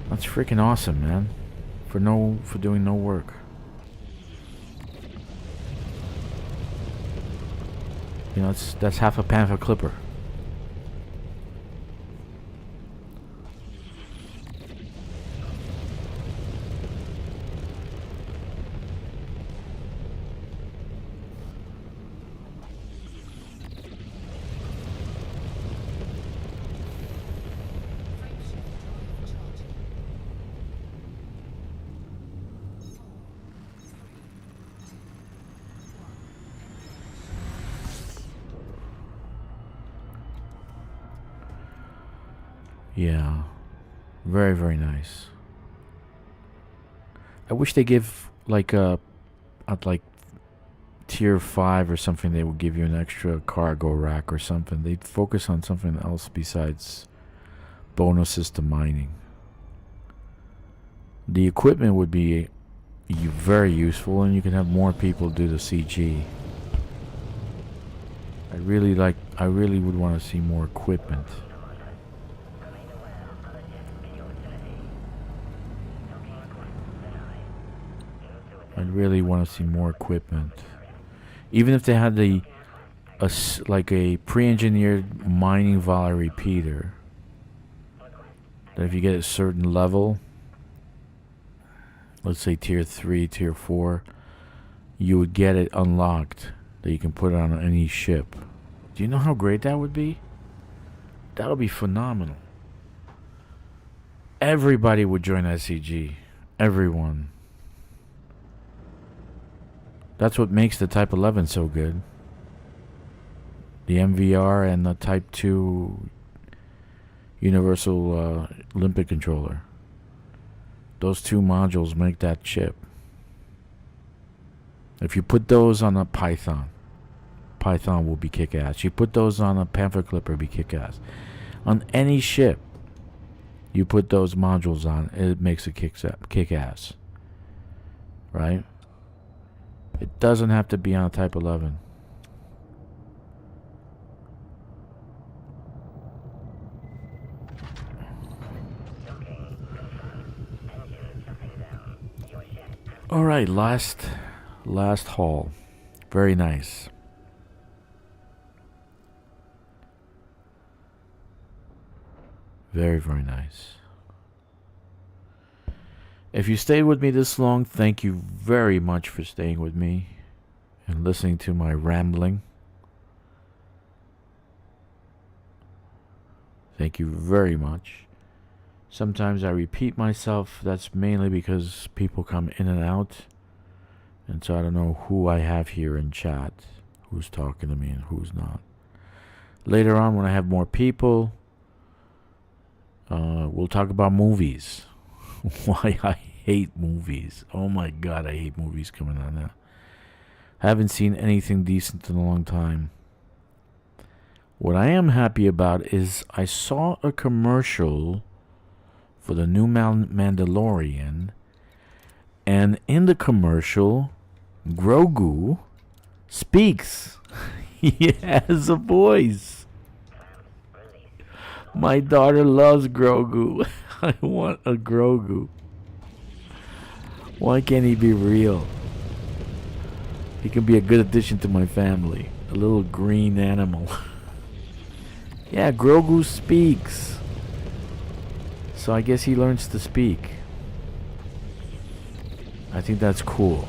That's freaking awesome, man. For doing no work. You know, that's half a Panther Clipper. Yeah, very, very nice. I wish they give like at like tier 5 or something, they would give you an extra cargo rack or something. They'd focus on something else besides bonuses to mining. The equipment would be very useful, and you can have more people do the CG. I really would want to see more equipment. I really want to see more equipment. Even if they had like a pre-engineered mining volley repeater, that if you get a certain level, let's say tier 3, tier 4, you would get it unlocked that you can put it on any ship. Do you know how great that would be? That would be phenomenal. Everybody would join SCG. Everyone. That's what makes the Type 11 so good. The MVR and the Type 2 Universal Olympic Controller. Those two modules make that chip. If you put those on a Python will be kick-ass. You put those on a Panther Clipper, be kick-ass. On any ship, you put those modules on, it makes it kick-ass. Right? It doesn't have to be on a Type 11. All right, last haul. Very nice. Very, very nice. If you stayed with me this long, thank you very much for staying with me and listening to my rambling. Thank you very much. Sometimes I repeat myself. That's mainly because people come in and out. And so I don't know who I have here in chat, who's talking to me and who's not. Later on, when I have more people, we'll talk about movies. Why I hate movies. Oh my god, I hate movies coming on now. Haven't seen anything decent in a long time. What I am happy about is I saw a commercial for the new Mandalorian, and in the commercial, Grogu speaks. He has a voice. My daughter loves Grogu. I want a Grogu. Why can't he be real? He can be a good addition to my family. A little green animal. Yeah, Grogu speaks. So I guess he learns to speak. I think that's cool.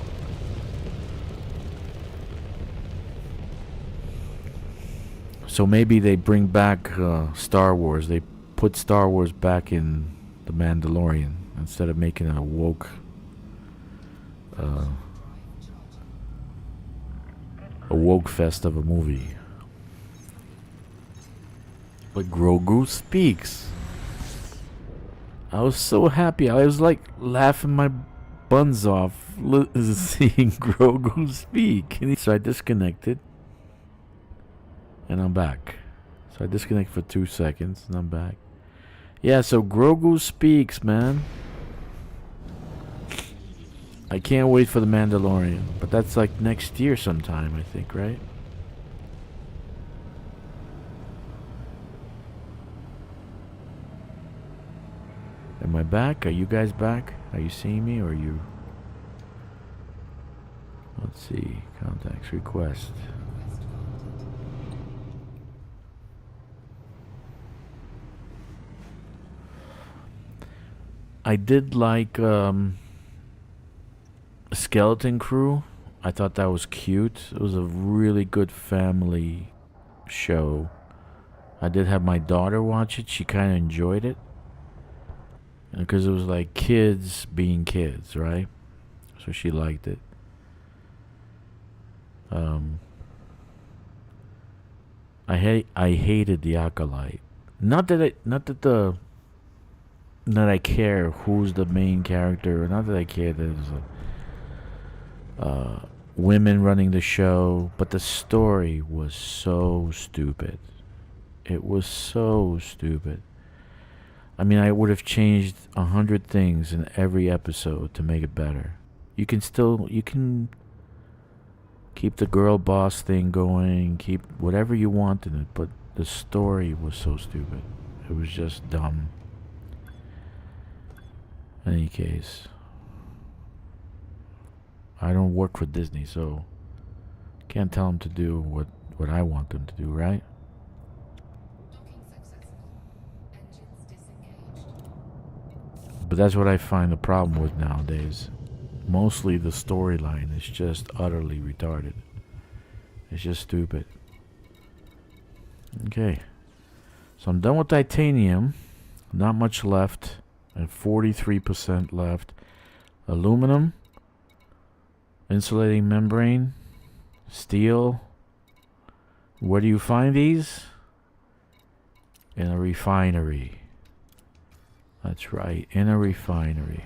So maybe they bring back Star Wars. They put Star Wars back in The Mandalorian instead of making a woke fest of a movie. But Grogu speaks. I was so happy. I was like laughing my buns off seeing Grogu speak. So I disconnected. And I'm back. So I disconnected for 2 seconds and I'm back. Yeah, so Grogu speaks, man. I can't wait for the Mandalorian. But that's like next year sometime, I think, right? Am I back? Are you guys back? Are you seeing me or are you... Let's see. Contacts, request. I did like Skeleton Crew. I thought that was cute. It was a really good family show. I did have my daughter watch it. She kind of enjoyed it. Because it was like kids being kids, right? So she liked it. I hated The Acolyte. Not that I care who's the main character, or not that I care that there's women running the show, but the story was so stupid. It was so stupid. I mean, I would have changed 100 things in every episode to make it better. You can keep the girl boss thing going, keep whatever you want in it, but the story was so stupid. It was just dumb. In any case, I don't work for Disney, so can't tell them to do what I want them to do, right? But that's what I find the problem with nowadays. Mostly the storyline is just utterly retarded. It's just stupid. Okay. So I'm done with titanium. Not much left. And 43% left. Aluminum. Insulating membrane. Steel. Where do you find these? In a refinery. That's right, in a refinery.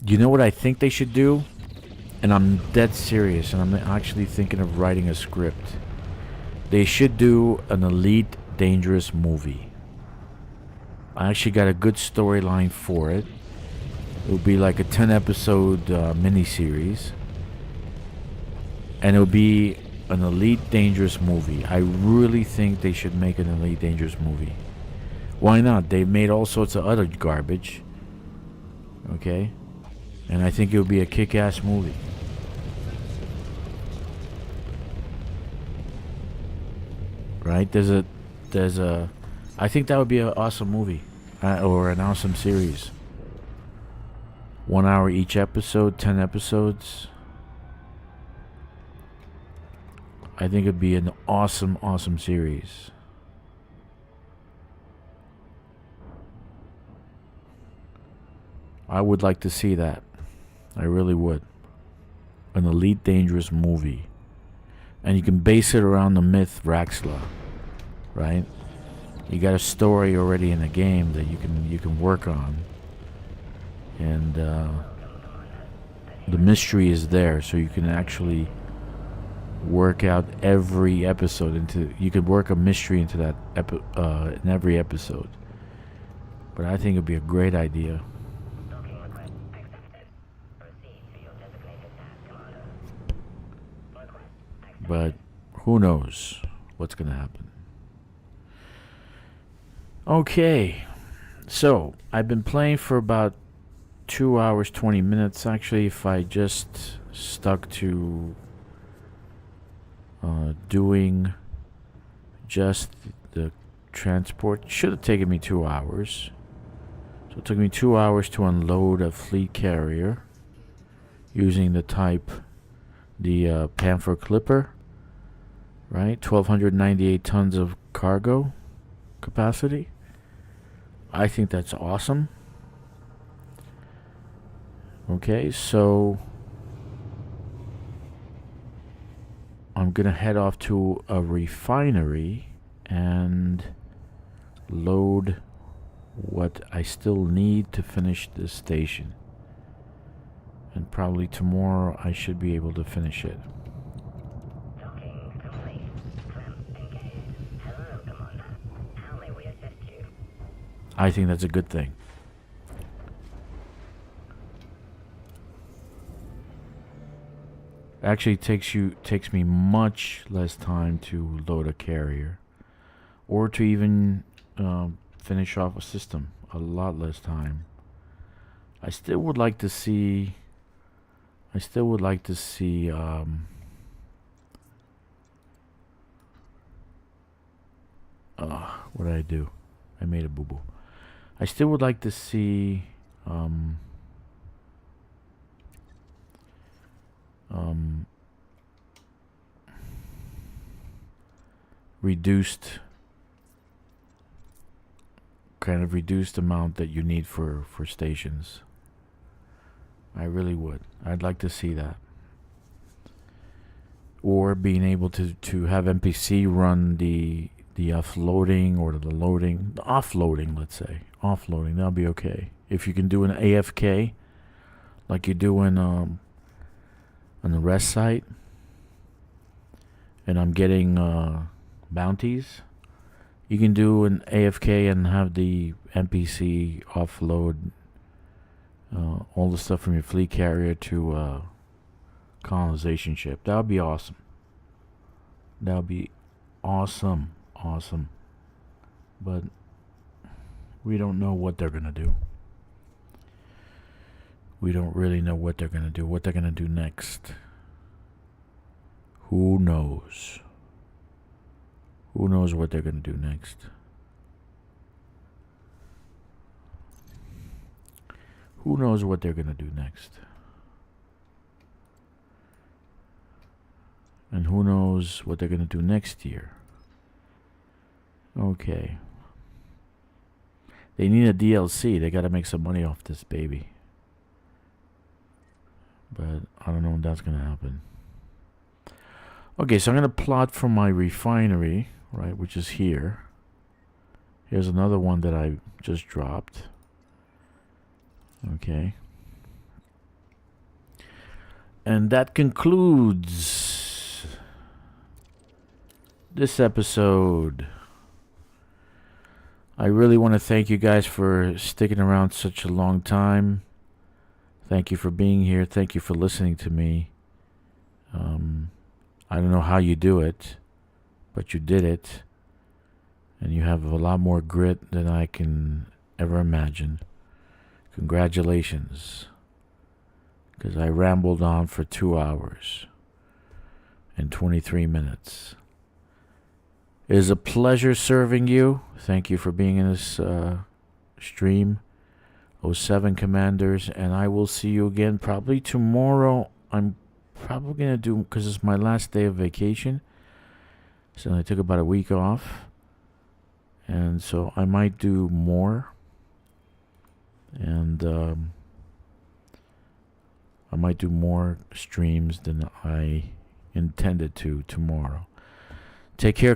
You know what I think they should do? And I'm dead serious, and I'm actually thinking of writing a script. They should do an Elite Dangerous movie. I actually got a good storyline for it. It would be like a 10-episode miniseries. And it would be an Elite Dangerous movie. I really think they should make an Elite Dangerous movie. Why not? They've made all sorts of other garbage. Okay? And I think it would be a kick-ass movie. Right? There's a I think that would be an awesome movie. Or an awesome series. 1 hour each episode, 10 episodes. I think it'd be an awesome series. I would like to see that. I really would. An Elite Dangerous movie. And you can base it around the myth Raxla, right? You got a story already in the game that you can work on. And the mystery is there, so you can actually work out every episode into. You could work a mystery into that in every episode. But I think it'd be a great idea. But who knows what's gonna happen? Okay, so I've been playing for about 2 hours 20 minutes. Actually, if I just stuck to doing just the transport, should have taken me 2 hours. So it took me 2 hours to unload a fleet carrier using the type, the Panther Clipper, right? 1,298 tons of cargo capacity. I think that's awesome. Okay, so I'm gonna head off to a refinery and load what I still need to finish this station. And probably tomorrow I should be able to finish it. I think that's a good thing. Actually takes me much less time to load a carrier, or to even finish off a system. A lot less time. I still would like to see. What did I do? I made a boo boo. I still would like to see reduced amount that you need for stations. I really would. I'd like to see that. Or being able to have NPC run the offloading or the loading, the offloading, let's say. Offloading, that'll be okay. If you can do an AFK, like you do on the rest site, and I'm getting bounties, you can do an AFK and have the NPC offload all the stuff from your fleet carrier to colonization ship. That would be awesome. That would be awesome. But we don't know what they're gonna do. We don't really know what they're gonna do. What they're gonna do next. Who knows? Who knows what they're gonna do next? Who knows what they're gonna do next? And who knows what they're gonna do next year? Okay. They need a DLC. They gotta make some money off this baby. But I don't know when that's gonna happen. Okay, so I'm gonna plot from my refinery, right, which is here. Here's another one that I just dropped. Okay. And that concludes this episode. I really want to thank you guys for sticking around such a long time. Thank you for being here. Thank you for listening to me. I don't know how you do it, but you did it. And you have a lot more grit than I can ever imagine. Congratulations. Because I rambled on for 2 hours and 23 minutes. It is a pleasure serving you. Thank you for being in this stream. 07 Commanders, and I will see you again probably tomorrow. I'm probably going to do, because it's my last day of vacation, so I took about a week off, and so I might do more. And I might do more streams than I intended to tomorrow. Take care.